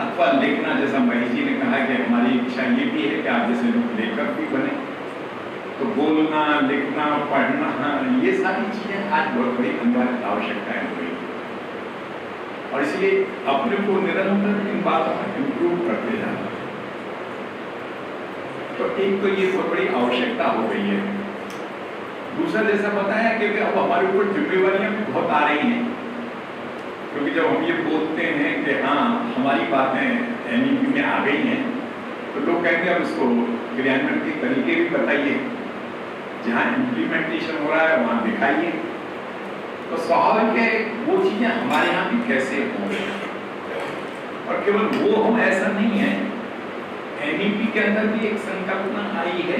अथवा लिखना। जैसा महेश जी ने कहा कि हमारी इच्छा ये भी है कि आप जैसे लोग लेखक भी बने, तो बोलना, लिखना, पढ़ना, ये सारी चीजें आज बहुत बड़ी अनिवार्य आवश्यकताएं हो गई, और इसलिए अपने को निरंतर इन बातों में इम्प्रूव करते जाना। तो एक तो ये बहुत बड़ी आवश्यकता हो गई है। दूसरा जैसा बताया कि अब हमारे ऊपर जिम्मेवारियां भी बहुत आ रही हैं, क्योंकि जब हम ये बोलते हैं कि हाँ हमारी बातें एनईपी में आ गई हैं, तो लोग कहते हैं अब इसको क्रियान्वयन के तरीके भी बताइए, जहाँ इम्प्लीमेंटेशन हो रहा है वहाँ दिखाइए। तो स्वाभाविक है वो चीजें हमारे यहाँ भी कैसे होंगी, और केवल वो हम ऐसा नहीं है, एनईपी के अंदर भी एक संकल्पना आई है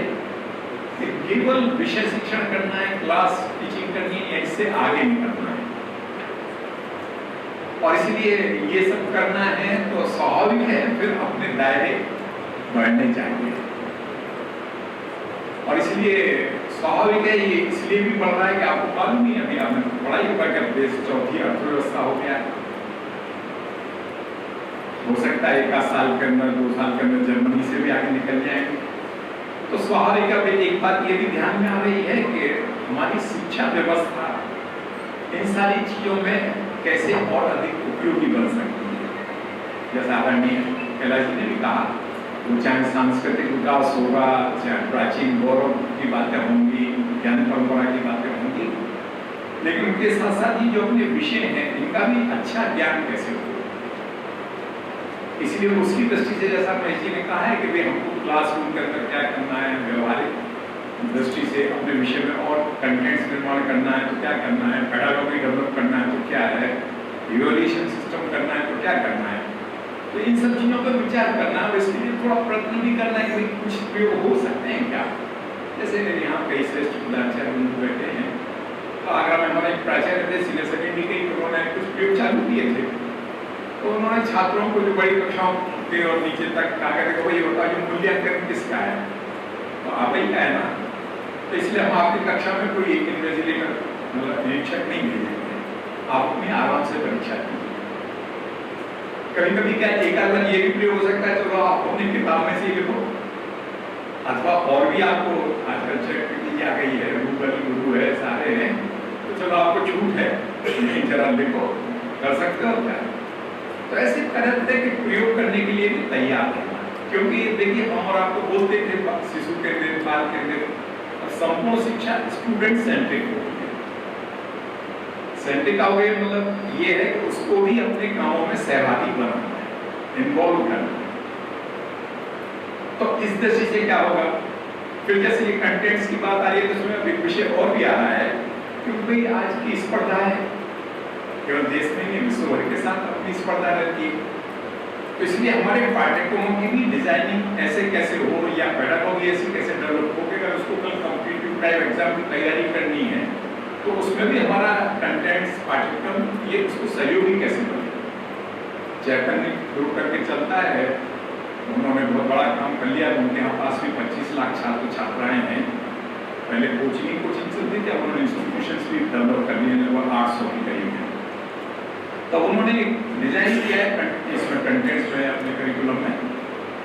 कि केवल विषय शिक्षण करना है, क्लास टीचिंग करनी है, इससे आगे निकलना है। और इसलिए ये सब करना है तो स्वाभाविक है फिर अपने दायरे बढ़ने चाहिए, और इसलिए स्वाभाविक है, ये इसलिए भी बढ़ रहा है कि आपको मालूम नहीं है, अभी आपने पढ़ाई होगा कि देश चौथी अर्थव्यवस्था हो गया। हो सकता है 1 साल के अंदर 2 साल के अंदर जर्मनी से भी आगे निकल जाएंगे। तो स्वाभाविक है, एक बात ये भी ध्यान में आ रही है कि हमारी शिक्षा व्यवस्था इन सारी चीजों में कैसे और अधिक उपयोगी बन सकती है। जैसा आदरणीय कैलाश जी ने भी कहा, वो चाहे सांस्कृतिक विकास होगा, चाहे प्राचीन गौरव की बातें होंगी, ज्ञान परंपरा की बातें होंगी, लेकिन उनके साथ साथ ही जो अपने विषय हैं इनका भी अच्छा ज्ञान कैसे हो। इसलिए उसकी दृष्टि से जैसा महेश जी ने कहा है कि भाई हमको क्लासरूम के अंदर क्या करना है, व्यवहारिक दृष्टि से अपने विषय में और कंटेंट्स निर्माण करना है तो क्या करना है, पेडागॉजी डेवलप करना है तो क्या है, इवैल्यूएशन सिस्टम करना है तो क्या करना है। तो इन सब चीजों पर विचार करना और इसके लिए थोड़ा प्रयत्न भी करना है कि कुछ प्रयोग हो सकते हैं क्या। जैसे यहाँ कई श्रेष्ठ विद्याचार्य बैठे हैं, तो आगरा में हमारे प्राचार्य थे सीनियर सेकेंडरी के, उन्होंने कुछ प्रयोग चालू किए थे। तो उन्होंने छात्रों को जो बड़ी कक्षाओं के और नीचे तक कहा कि भाई होता जो मूल्यांकन किसका है, तो आप ही का है ना, तो इसलिए हम आपकी कक्षा में कोई इन्विजिलेटर मतलब निरीक्षक नहीं भेजेंगे, आप अपनी आराम से परीक्षा कीजिए। कभी कभी क्या एक आध बार ये भी प्रयोग हो सकता है, चलो आप अपनी किताब में से ही लिखो, अथवा और भी आपको आजकल चेक की आ गई है, गूगल गुरु है, सारे हैं, तो चलो आपको छूट है, नहीं जरा लिखो, कर सकते हो क्या। तो ऐसे तरह के प्रयोग करने के लिए भी तैयार है, क्योंकि देखिए हम और आपको बोलते थे शिशु केंद्रित, बाल केंद्रित, संपूर्ण शिक्षा स्टूडेंट सेंट्रिक होगी। सेंट्रिक हो गए मतलब ये है कि उसको भी अपने कामों में सहभागी बनाना है, इन्वॉल्व करना है। तो इस दृष्टि से क्या होगा, फिर जैसे ये कंटेंट्स की बात आ रही है तो उसमें एक विषय और भी आ रहा है, क्योंकि भाई आज की स्पर्धा है, केवल देश में नहीं विश्व भर के साथ अपनी स्पर्धा रहती है। तो इसलिए हमारे पाठ्यक्रमों की भी डिजाइनिंग ऐसे कैसे हो या पेडागॉजी ऐसे कैसे डेवलप हो कि अगर उसको कल कॉम्पिटिटिव टाइप एग्जाम की तैयारी करनी है तो उसमें भी हमारा कंटेंट्स पाठ्यक्रम ये उसको सहयोगी कैसे बने। चैतन्य ग्रुप करके चलता है, उन्होंने बहुत बड़ा काम कर लिया, उनके यहाँ पास भी 25 लाख छात्र छात्राएं हैं। पहले कोचिंग चलती थी, अब उन्होंने इंस्टीट्यूशंस भी डेवलप कर लिए, लगभग 800 के करीब है। तो उन्होंने डिजाइन किया है इसमें कंटेंट्स जो है अपने करिकुलम में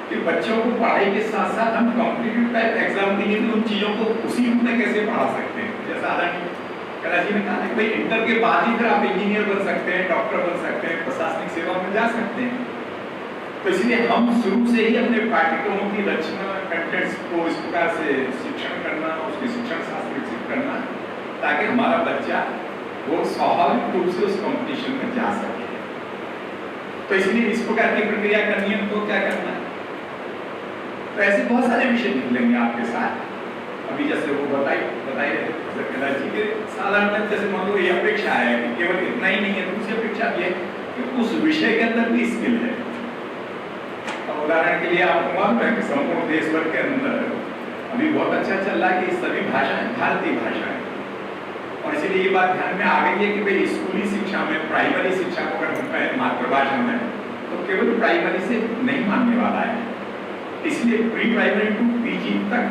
कि बच्चों को पढ़ाई के साथ साथ हम कॉम्पिटिटिव टाइप एग्जाम के लिए उन चीजों को उसी रूप में कैसे पढ़ा सकते हैं। जैसा आदरणीय कैलाश जी ने कहा कि भाई इंटर के बाद ही फिर आप इंजीनियर बन सकते हैं, डॉक्टर बन सकते हैं, प्रशासनिक सेवा में जा सकते हैं। तो इसलिए हम शुरू से ही अपने पाठ्यक्रमों की रचना कंटेंट्स को इस प्रकार से शिक्षण करना, उसकी शिक्षण शास्त्र विकसित करना, ताकि हमारा बच्चा वो स्वाभाविक रूप से उस कंपटीशन में जा सके। तो इसलिए इस प्रकार की प्रक्रिया करनी है तो क्या करना है। तो ऐसे बहुत सारे विषय निकलेंगे आपके साथ। अभी जैसे वो बताइए कैलाश जी के साधारणतः जैसे मान लो ये अपेक्षा है कि केवल इतना ही नहीं है, दूसरी अपेक्षा भी है कि उस विषय के अंदर भी स्किल है। अब उदाहरण के लिए आपको मालूम है कि संपूर्ण देश भर के अंदर अभी बहुत अच्छा चल रहा है कि सभी भाषाएं भारतीय भाषाएं, और इसीलिए ये बात ध्यान में आ गई है कि भाई स्कूली शिक्षा में प्राइमरी शिक्षा को अगर हम कहें मातृभाषा में तो केवल प्राइमरी से नहीं मानने वाला है। इसलिए प्री प्राइमरी टू पीजी तक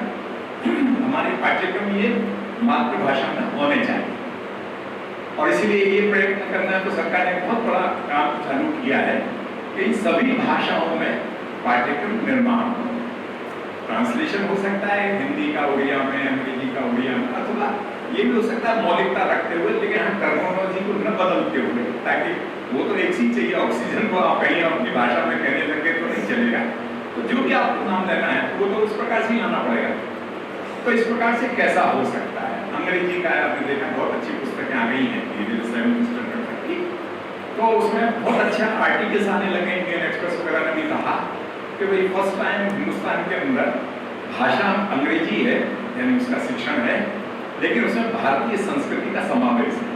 हमारे पाठ्यक्रम ये मातृभाषा में होने चाहिए, और इसीलिए ये प्रयत्न करना है। तो सरकार ने बहुत बड़ा काम चालू किया है कि इन सभी भाषाओं में पाठ्यक्रम निर्माण हो। ट्रांसलेशन हो सकता है हिंदी का उड़िया में, अंग्रेजी का उड़िया में, अथवा ये भी हो सकता है मौलिकता रखते हुए लेकिन हम टर्मिनोलॉजी को न बदलते हुए, ताकि वो तो एक चीज चाहिए, ऑक्सीजन को आप कहीं अपनी भाषा में कहने लगे तो नहीं चलेगा। तो जो भी आपको नाम लेना है वो तो उस प्रकार से ही लाना पड़ेगा। तो इस प्रकार से कैसा हो सकता है। अंग्रेजी का आपने देखा बहुत अच्छी पुस्तकें आ गई हैं धीरे-धीरे 7th स्टैंडर्ड तक की, तो उसमें बहुत अच्छा आर्टिकल्स आने लगे। इंडियन एक्सप्रेस वगैरह ने भी कहा कि भाई फर्स्ट टाइम हिंदुस्तान के अंदर भाषा अंग्रेजी है, यानी उसका शिक्षण है, लेकिन उसमें भारतीय संस्कृति का समावेश है।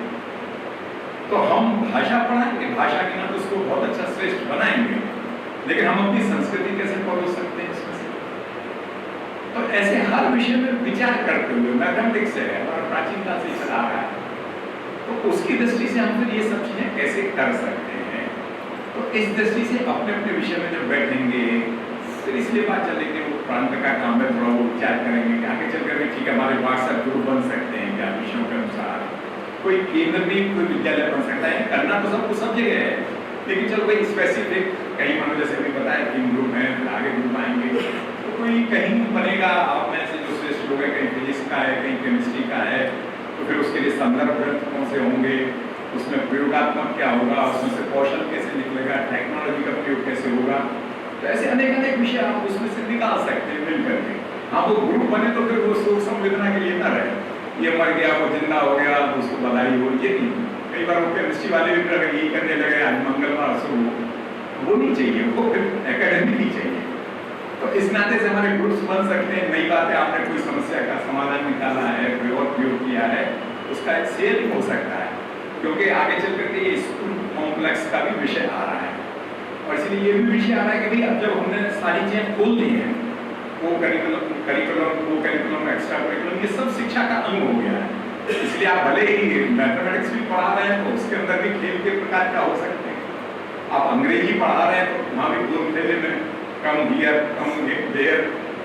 तो हम भाषा पढ़ाएंगे, भाषा के नाम उसको बहुत अच्छा श्रेष्ठ बनाएंगे, लेकिन हम अपनी संस्कृति कैसे परोस सकते हैं इसमें से। तो ऐसे हर विषय में विचार करते हुए मैथमेटिक्स है हमारा प्राचीनता से चला आ रहा है, तो उसकी दृष्टि से हम फिर ये सब चीजें कैसे कर सकते हैं। तो इस दृष्टि से अपने अपने विषय में जब बैठेंगे फिर इसलिए बात चलेगी, वो प्रांत का काम है, थोड़ा वो विचार करेंगे कि आगे चल कर ठीक है हमारे व्हाट्सएप ग्रुप कोई केंद्र भी कोई विद्यालय बन सकता है, करना तो सब कुछ सब जगह है, लेकिन चलो कोई स्पेसिफिक कहीं मानो जैसे अभी बताया 3 ग्रुप हैं, फिर आगे ग्रुप आएंगे, तो कोई कहीं बनेगा आप में से जो श्रेष्ठ लोग हैं, कहीं फिजिक्स का है, कहीं केमिस्ट्री का है, तो फिर उसके लिए संदर्भ ग्रंथ कौन से होंगे, उसमें प्रयोगात्मक क्या होगा, उसमें से कौशल कैसे निकलेगा, टेक्नोलॉजी का प्रयोग कैसे होगा, तो ऐसे अनेक अनेक विषय आप उसमें से निकाल सकते हैं मिल करके। हाँ, वो ग्रुप बने तो फिर वो शोक संवेदना के लिए ना रहे, ये मर गया वो जिंदा हो गया उसको बधाई हो, ये नहीं। कई बार वो केमिस्ट्री वाले भी अगर यही करने लगे आज मंगलवार से वो नहीं चाहिए, वो फिर एकेडमिक ही चाहिए। तो इस नाते से हमारे ग्रुप्स बन सकते हैं, नई बातें आपने कोई समस्या का समाधान निकाला है, कोई और प्रयोग किया है, उसका एक शेयरिंग हो सकता है, क्योंकि आगे चल करके ये स्कूल कॉम्प्लेक्स का भी विषय आ रहा है, और इसलिए ये भी विषय आ रहा है कि भाई अब जब हमने सारी चीजें खोल दी हैं, वो करिकुलम एक्स्ट्रा करिकुलम ये सब शिक्षा का अंग हो गया है। इसलिए आप भले ही मैथमेटिक्स भी पढ़ा रहे हैं तो उसके अंदर भी खेल के प्रकार क्या हो सकते हैं, आप अंग्रेजी पढ़ा रहे हैं तो वहाँ भी दो खेले में कम हियर कम देयर,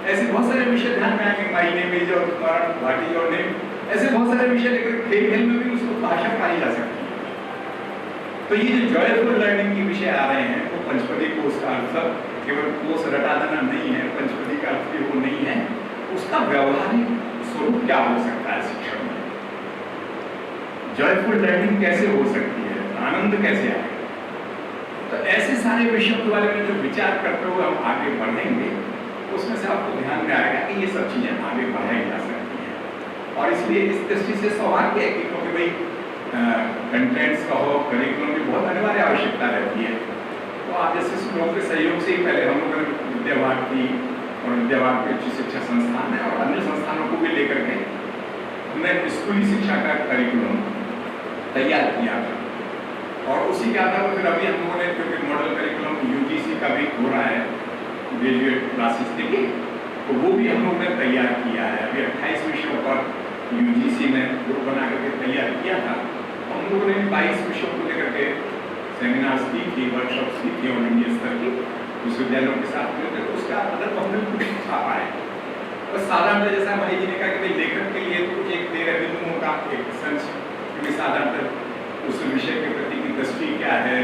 ऐसे बहुत सारे विषय ध्यान में आएंगे, माई नेम इज और व्हाट इज योर नेम, ऐसे बहुत सारे विषय लेकर खेल खेल में भी उसको भाषा पढ़ाई जा सकती है। तो ये जो जॉयफुल लर्निंग के विषय आ रहे हैं वो पंचपदी कोर्स का अर्थ केवल कोर्स रटा देना नहीं है, पंचपदी का अर्थ भी वो नहीं है, उसका व्यवहारिक स्वरूप क्या हो सकता है शिक्षा में, जॉयफुल लर्निंग कैसे हो सकती है, आनंद कैसे आए, तो ऐसे सारे विषयों के बारे में जो विचार करते हुए हम आगे बढ़ेंगे उसमें से आपको ध्यान में आएगा कि ये सब चीजें आगे बढ़ाई जा सकती हैं। और इसलिए इस दृष्टि से सौभाग्य है कि क्योंकि भाई कंटेंट्स का हो, करिकुलम की बहुत अनिवार्य आवश्यकता रहती है, तो आप जैसे लोगों के सहयोग से ही पहले हम लोगों ने विद्यावाग की और विद्यावाग के उच्च शिक्षा संस्थान है और अन्य संस्थानों को भी लेकर के हमने स्कूली शिक्षा का करिकुलम तैयार किया था, और उसी के आधार पर फिर अभी हम लोगों ने क्योंकि मॉडल करिकुलम यूजीसी का भी हो रहा है ग्रेजुएट क्लासेस के लिए, तो वो भी हम लोगों ने तैयार किया है। अभी 28 विषयों पर यूजीसी ने ग्रुप बना करके तैयार किया था, हम लोगों ने 22 विषयों को लेकर के सेमिनार्स की थी, वर्कशॉप्स की थी, ऑल इंडिया स्तर की विश्वविद्यालयों के साथ मिलकर, तो उसका अदर हमने कुछ छापा है। और साधारणतः जैसा मनीष जी ने कहा कि भाई लेखक के लिए कुछ एक 13 बिंदुओं का एक संच, क्योंकि साधारणतः उस विषय के प्रति की दृष्टि क्या है,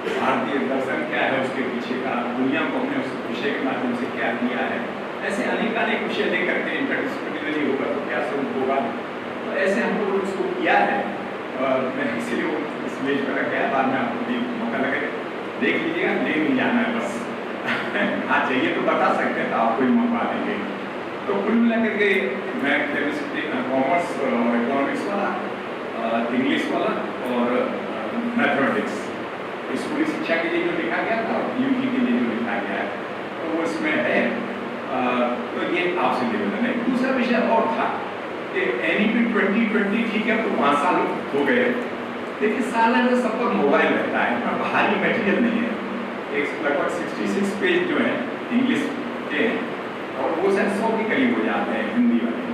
भारतीय दर्शन क्या है, उसके पीछे का दुनिया को हमने उस विषय के माध्यम से क्या किया है, ऐसे अनेक विषय लेकर के इंटरडिसिप्लिनरी होगा तो क्या स्वरूप होगा, तो ऐसे हम लोगों ने उसको किया है। और मैं इसीलिए वो इस मेज पर रख गया, बाद में आपको भी मौका लगे देख लीजिएगा, ले नहीं जाना है बस हाँ चाहिए तो बता सकते हैं, तो आपको ही मंगवा देंगे। तो कुल मिला करके मैं केमिस्ट्री, कॉमर्स और इकोनॉमिक्स वाला, इंग्लिश वाला और मैथमेटिक्स स्कूली शिक्षा के लिए जो लिखा गया था, यूजी के लिए जो लिखा गया है, तो वो इसमें है। तो ये आपसे निवेदन है। दूसरा विषय और था कि NEP 2020 ठीक है, तो 5 साल हो गए, लेकिन साल में सब पर मोबाइल रहता है, इतना भारी मटेरियल नहीं है, एक लगभग 66 पेज जो है इंग्लिश के, और वो शायद 100 के करीब हो जाते हैं हिंदी वाले।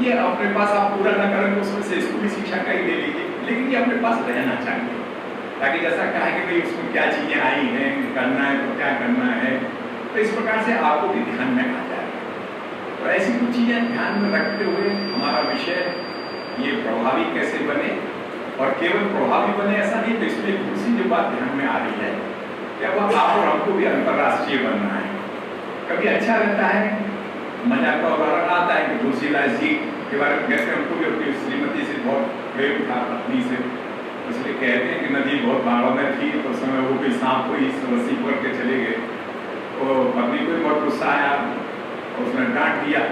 ये अपने पास आप पूरा ना करें तो उसमें से स्कूली शिक्षा का ही ले लीजिए, लेकिन ये अपने पास रहना चाहिए, ताकि जैसा कहा कि भाई उसमें क्या चीज़ें आई हैं, करना है तो क्या करना है, तो इस प्रकार से आपको भी ध्यान में आ जाए। तो ऐसी कुछ चीज़ें ध्यान में रखते हुए हमारा विषय ये प्रभावी कैसे बने, और केवल प्रभावी बने ऐसा नहीं, तो इसमें दूसरी जो बात ध्यान में आ रही है कि अब आप और हमको भी अंतर्राष्ट्रीय बनना है। कभी अच्छा रहता है, मजाक का उदाहरण आता है कि तुलसीदास जी के बारे में कहते हैं, उनको भी अपनी श्रीमती से बहुत प्रेम था, पत्नी से, इसलिए कहते हैं कि नदी बहुत बाढ़ों में थी, तो उस समय वो कोई सांप को ही रस्सी पकड़ के चले गए, तो पत्नी को भी बहुत गुस्सा आया और उसने डांट दिया,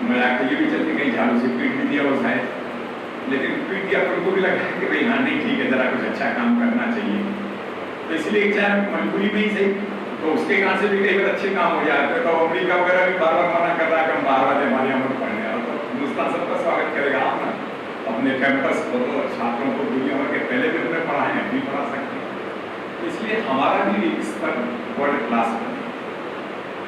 मजाक ये भी चलती कहीं झाड़ू से पीट भी दिया वो शायद, लेकिन पीट दिया तो उनको भी लगा कि भाई हाँ नहीं ठीक है, जरा कुछ अच्छा काम करना चाहिए, तो इसलिए चाहे मजबूरी में ही सही, तो उसके कारण से भी कई बार अच्छे काम हो जाते हैं। तो अमेरिका वगैरह भी बार बार मना कर रहा है कि हम बाहर वाले हमारे यहाँ पर पढ़ने, और तो हिंदुस्तान सबका स्वागत करेगा, आप ना अपने कैंपस को तो छात्रों को दुनिया भर के पहले भी हमने पढ़ाए हैं, भी पढ़ा सकते हैं, इसलिए हमारा भी इस पर वर्ल्ड क्लास बने,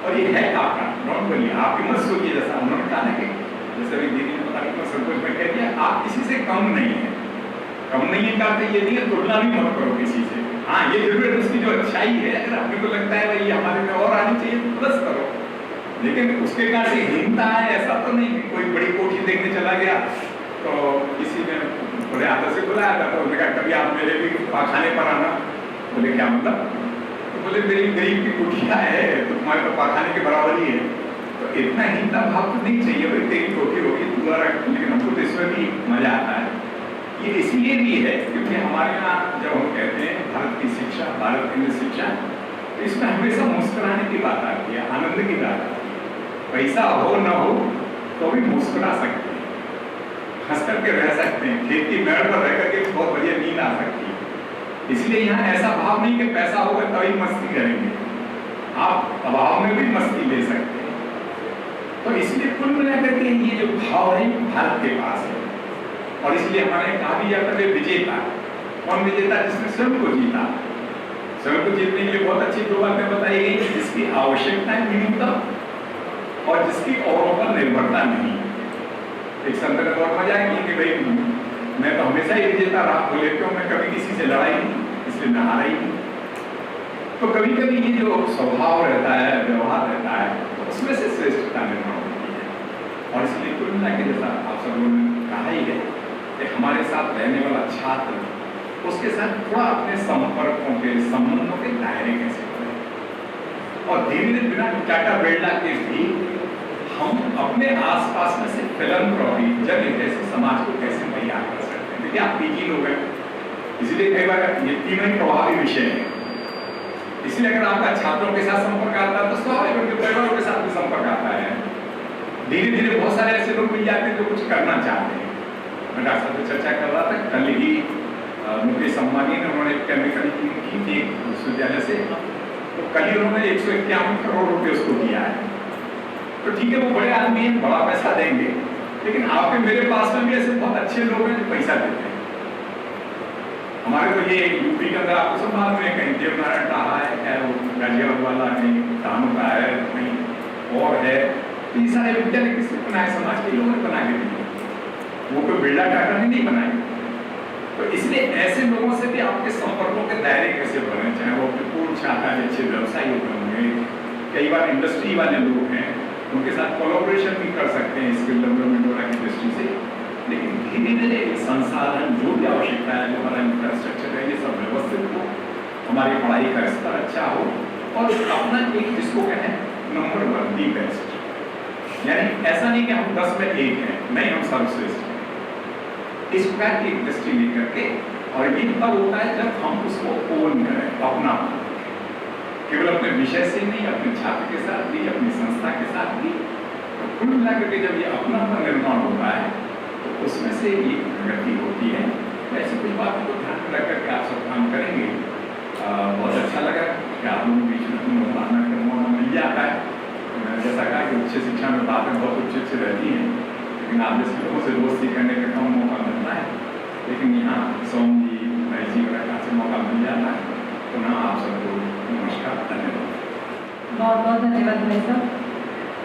और ये है आपका, डोंट वरी, आपकी मत सोचिए, जैसा उन्होंने कहा ना कि जैसे अभी दीदी ने पता नहीं संतोष में कह दिया, आप किसी से कम नहीं है, कम नहीं है का ये नहीं है, तुलना भी मत करो किसी से। हाँ ये जरूर है उसकी जो अच्छाई है, अगर अपने को लगता है भाई हमारे में और आनी चाहिए तो प्लस करो, लेकिन उसके कारण से हीनता है ऐसा तो नहीं, कोई बड़ी कोठी देखने चला गया तो किसी ने बड़े आदर से बुलाया था, तो उन्होंने कहा कभी आप मेरे भी पाखाने पर आना। बोले क्या मतलब? तो बोले मेरी गरीब की कुटिया है तो तुम्हारे तो पाखाने के बराबर ही है। तो इतना हिंदा भाव तो नहीं चाहिए भाई, तेरी कोठी होगी तुम्हारा, लेकिन हमको तो इसमें भी मजा आता है। ये इसलिए भी है क्योंकि हमारे यहाँ जब हम कहते हैं भारत की शिक्षा, भारत की शिक्षा, तो इसमें हमेशा मुस्कुराने की बात आती है, आनंद की बात आती है। पैसा हो न हो तो भी मुस्कुरा सकते हैं, हंस करके रह सकते हैं, खेत की मेड़ पर रह करके बहुत बढ़िया नींद आ सकती है। इसलिए यहाँ ऐसा भाव नहीं कि पैसा होगा तभी मस्ती करेंगे, आप अभाव में भी मस्ती ले सकते हैं। तो इसलिए कुल मिलाकर के ये जो भाव है भारत के पास है, और इसलिए हमारे कहा भी जाता है विजेता। कौन विजेता? जिसने स्वयं को जीता। स्वयं को जीतने के लिए बहुत अच्छी दो बातें बताई गई, जिसकी आवश्यकता है न्यूनतम और जिसकी औरों पर निर्भरता नहीं। एक संत ने बहुत मजा की कि भाई मैं तो हमेशा ही विजेता रहा, बोले क्यों? मैं कभी किसी से लड़ाई नहीं, इसलिए मैं हारा ही नहीं। तो कभी कभी ये जो स्वभाव रहता है, व्यवहार रहता है, तो उसमें से श्रेष्ठता निर्माण होती है। और इसलिए कुल मिला के जैसा आप सब लोगों ने कहा ही है कि हमारे साथ रहने वाला छात्र, उसके साथ थोड़ा अपने संपर्कों के, संबंधों के दायरे कैसे करें, और धीरे धीरे बिना टाटा बिरला के भी हम अपने आसपास में से फिलैंथ्रोपी, जन जैसे समाज को कैसे तैयार कर सकते हैं। देखिए आप पीजी लोग हैं, इसलिए कई बार ये तीनों ही प्रभावी विषय है। इसलिए अगर आपका छात्रों के साथ संपर्क आता है तो स्वाभाविक उनके परिवारों के साथ भी संपर्क आता है। धीरे धीरे बहुत सारे ऐसे लोग मिल जाते हैं जो कुछ करना चाहते हैं। मैं डॉक्टर साहब से चर्चा कर रहा था, कल ही मुकेश अंबानी ने उन्होंने केमिकल की थी विश्वविद्यालय से, तो कल ही उन्होंने 151 करोड़ रुपये उसको दिया है। तो ठीक है, वो बड़े आदमी हैं, बड़ा पैसा देंगे, लेकिन आपके मेरे पास में भी ऐसे बहुत अच्छे लोग हैं जो पैसा देते हैं। हमारे तो ये यूपी के अंदर आपको सब मालूम है, कहीं देवनारायण रहा है, क्या वो गाजियाबाद वाला, कहीं तानू का है, कहीं और है। तो ये सारे विद्यालय किसने बनाए? समाज के लोगों ने बना के दिए, वो कोई बिरला टाटा ने नहीं बनाए। तो इसलिए ऐसे लोगों से भी आपके संपर्कों के दायरे कैसे बने, चाहे वो पूर्ण छात्र अच्छे व्यवसायी होंगे, कई बार इंडस्ट्री वाले लोग हैं, उनके साथ कोलैबोरेशन भी कर सकते हैं स्किल डेवलपमेंट वाला की दृष्टि से। लेकिन धीरे धीरे संसाधन जो भी आवश्यकता है, जो हमारा इंफ्रास्ट्रक्चर है, ये सब व्यवस्थित हो, हमारी पढ़ाई का स्तर अच्छा हो, और अपना एक जिसको कहें नंबर 1 दी बेस्ट, यानी ऐसा नहीं कि हम 10 में 1 हैं, नहीं, हम सर्वश्रेष्ठ हैं। इस प्रकार की एक दृष्टि लेकर के, और ये तब होता है जब हम उसको ओन करें, अपना, केवल अपने विषय से नहीं, अपने छात्र के साथ भी, अपनी संस्था के साथ भी। तो कुल मिलाकर के जब ये अपनापन निर्माण होता है तो उसमें से ये प्रगति होती है। ऐसी कुछ बातों को ध्यान में रख करके आप सब काम करेंगे। बहुत अच्छा लगा कि आप लोगों के बीच में बातचीत का मौका मिल जाता है। जैसा कहा कि उच्च शिक्षा में बातें बहुत उच्च रहती हैं, लेकिन आप जैसे लोगों से दोस्ती करने का कम मौका मिलता है, लेकिन यहाँ सोम जी, भाई जी वगैरह से मौका मिल जाता है। पुनः आप सबको नमस्कार, धन्यवाद। बहुत बहुत धन्यवाद भाई साहब।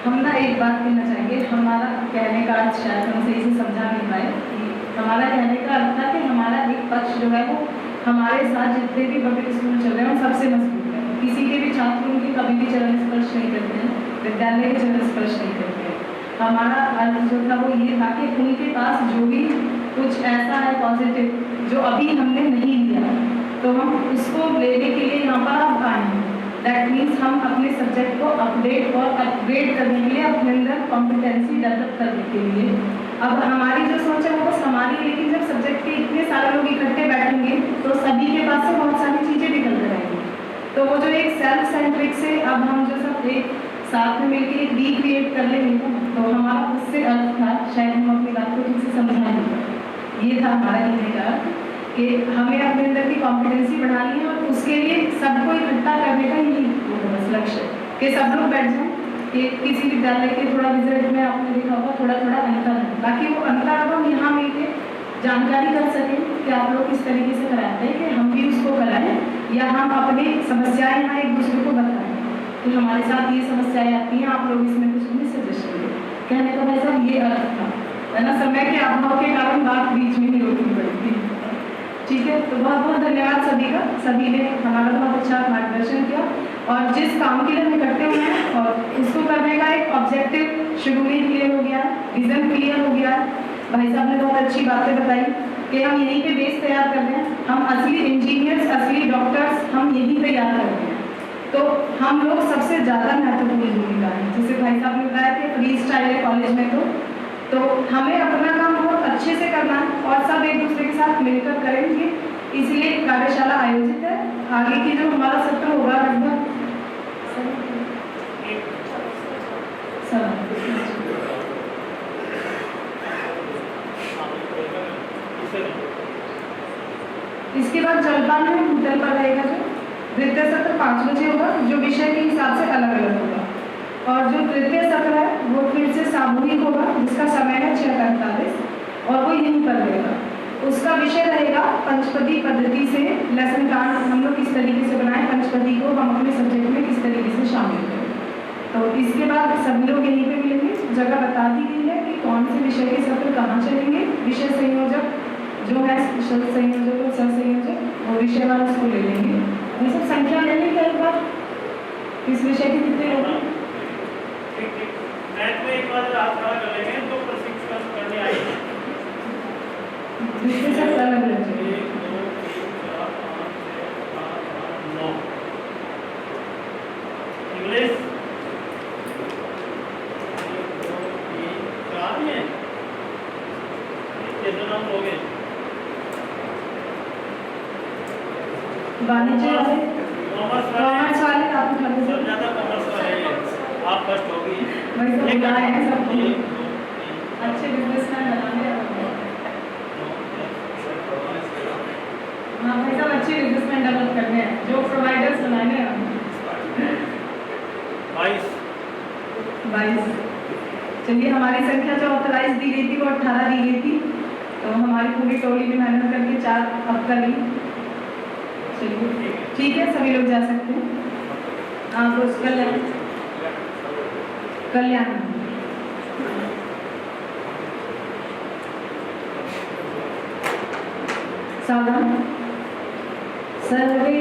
हम ना एक बात कहना चाहेंगे, हमारा कहने का अर्थ शायद हम सही से समझा नहीं पाए कि हमारा कहने का अर्थ था कि हमारा एक पक्ष जो है वो हमारे साथ जितने भी पब्लिक स्कूल चल रहे हैं उन सबसे मजबूत है। किसी के भी छात्र उनके कभी भी चरण स्पर्श नहीं करते हैं, विद्यालय के चरण स्पर्श नहीं करते हैं। हमारा अर्थ जो था वो ये था कि उनके पास जो भी कुछ ऐसा है पॉजिटिव जो अभी हमने नहीं लिया, तो हम उसको लेने के लिए यहाँ पर अब आए हैं। दैट मीन्स हम अपने सब्जेक्ट को अपडेट और अपग्रेड करने के लिए, अपने अंदर कॉम्पिटेंसी डेवलप करने के लिए, अब हमारी जो सोच है वो बस हमारी, लेकिन जब सब्जेक्ट के इतने सारे लोग इकट्ठे बैठेंगे तो सभी के पास से बहुत सारी चीज़ें निकल कर आएंगी। तो वो जो एक सेल्फ सेंट्रिक से अब हम जो सब एक साथ में मिलकर एक रिक्रिएट कर लेंगे, तो हमारा उससे अर्थ था, शायद हम अपनी बात को ठीक से समझा नहीं पाए। ये था हमारा कहने का अर्थ कि हमें अपने अंदर की कॉम्पिटेंसी बढ़ानी है, और उसके लिए सबको इकट्ठा करने का यही बस लक्ष्य है कि सब लोग बैठ जाएं। कि किसी विद्यालय के थोड़ा रिजल्ट में आपने देखा होगा थोड़ा थोड़ा अंतर है, ताकि वो अंतर अब हम यहाँ मिलकर जानकारी कर सकें कि आप लोग किस तरीके से कराते हैं, कि हम भी उसको कराएं या हम अपनी समस्याएं यहाँ एक दूसरे को बताएं कि हमारे साथ ये समस्याएं आती हैं, आप लोग इसमें कुछ भी सजेशन दें। कहने का वैसा ये अर्थ था, है ना। समय के अभाव के कारण बात बीच में ही रोकनी पड़ी थी। ठीक है, तो बहुत बहुत धन्यवाद सभी का। सभी ने हमारा बहुत अच्छा मार्गदर्शन किया, और जिस काम के लिए हम इकट्ठे हुए हैं और उसको करने का एक ऑब्जेक्टिव शुरू में क्लियर हो गया, विजन क्लियर हो गया, भाई साहब ने बहुत अच्छी बातें बताई कि हम यहीं पे बेस तैयार कर रहे हैं। हम असली इंजीनियर्स, असली डॉक्टर्स हम यहीं तैयार कर रहे हैं। तो हम लोग सबसे ज़्यादा महत्वपूर्ण भूमिका है, जैसे भाई साहब ने बताया कि फ्री स्टाइल है कॉलेज में, तो हमें अपना काम बहुत अच्छे से करना है और सब एक दूसरे के साथ मिलकर करेंगे। इसलिए कार्यशाला आयोजित है। आगे की जो हमारा सत्र होगा लगभग इसके बाद जलपान में होटल पर रहेगा। जो द्वितीय सत्र 5 बजे होगा, जो विषय के हिसाब से अलग अलग होगा। और जो तृतीय सत्र है वो फिर से सामूहिक होगा, जिसका समय है 6:45 और वो यहीं पर रहेगा। उसका विषय रहेगा पंचपदी पद्धति से लेसन कार्ड हम लोग किस तरीके से बनाएं, पंचपदी को हम अपने सब्जेक्ट में किस तरीके से शामिल करें। तो इसके बाद सभी लोग यहीं पे मिलेंगे। जगह बता दी गई है कि कौन से विषय के सत्र कहाँ चलेंगे। विषय संयोजक जो है, संयोजक और सह संयोजक और विषय वाला उसको ले लेंगे। ये सब संख्या ले लेंगे एक बार, इस विषय के कितने लोग हैं। मैथ में एक बार आप खड़ा कर लेंगे तो प्रशिक्षण करने आएंगे। विषय सब अलग अलग हैं। 1 2 3 4 5 6 7 8 9 इंग्लिश 1 2 3 4 में कितने नाम हो गए। वाणिज्य वाले, कॉमर्स वाले आप उठा लीजिए। सब ज्यादा कॉमर्स वाले हैं। आप फर्स्ट होगी। वही सब एक बताए हैं सबको। 1 2 3 अच्छे बिजनेसमैन बनाने हैं। हाँ भाई साहब, अच्छे बिजनेसमैन डेवलप करने हैं, जो प्रोवाइडर्स बनाने हैं। 22। चलिए, हमारी संख्या जो ऑथराइज दी गई थी वो 18 दी गई थी, तो हमारी पूरी टोली भी मेहनत करके 4 अब कर ली। चलिए ठीक है, सभी लोग जा सकते हैं। आप उस कल्याण सावधान। सर्वे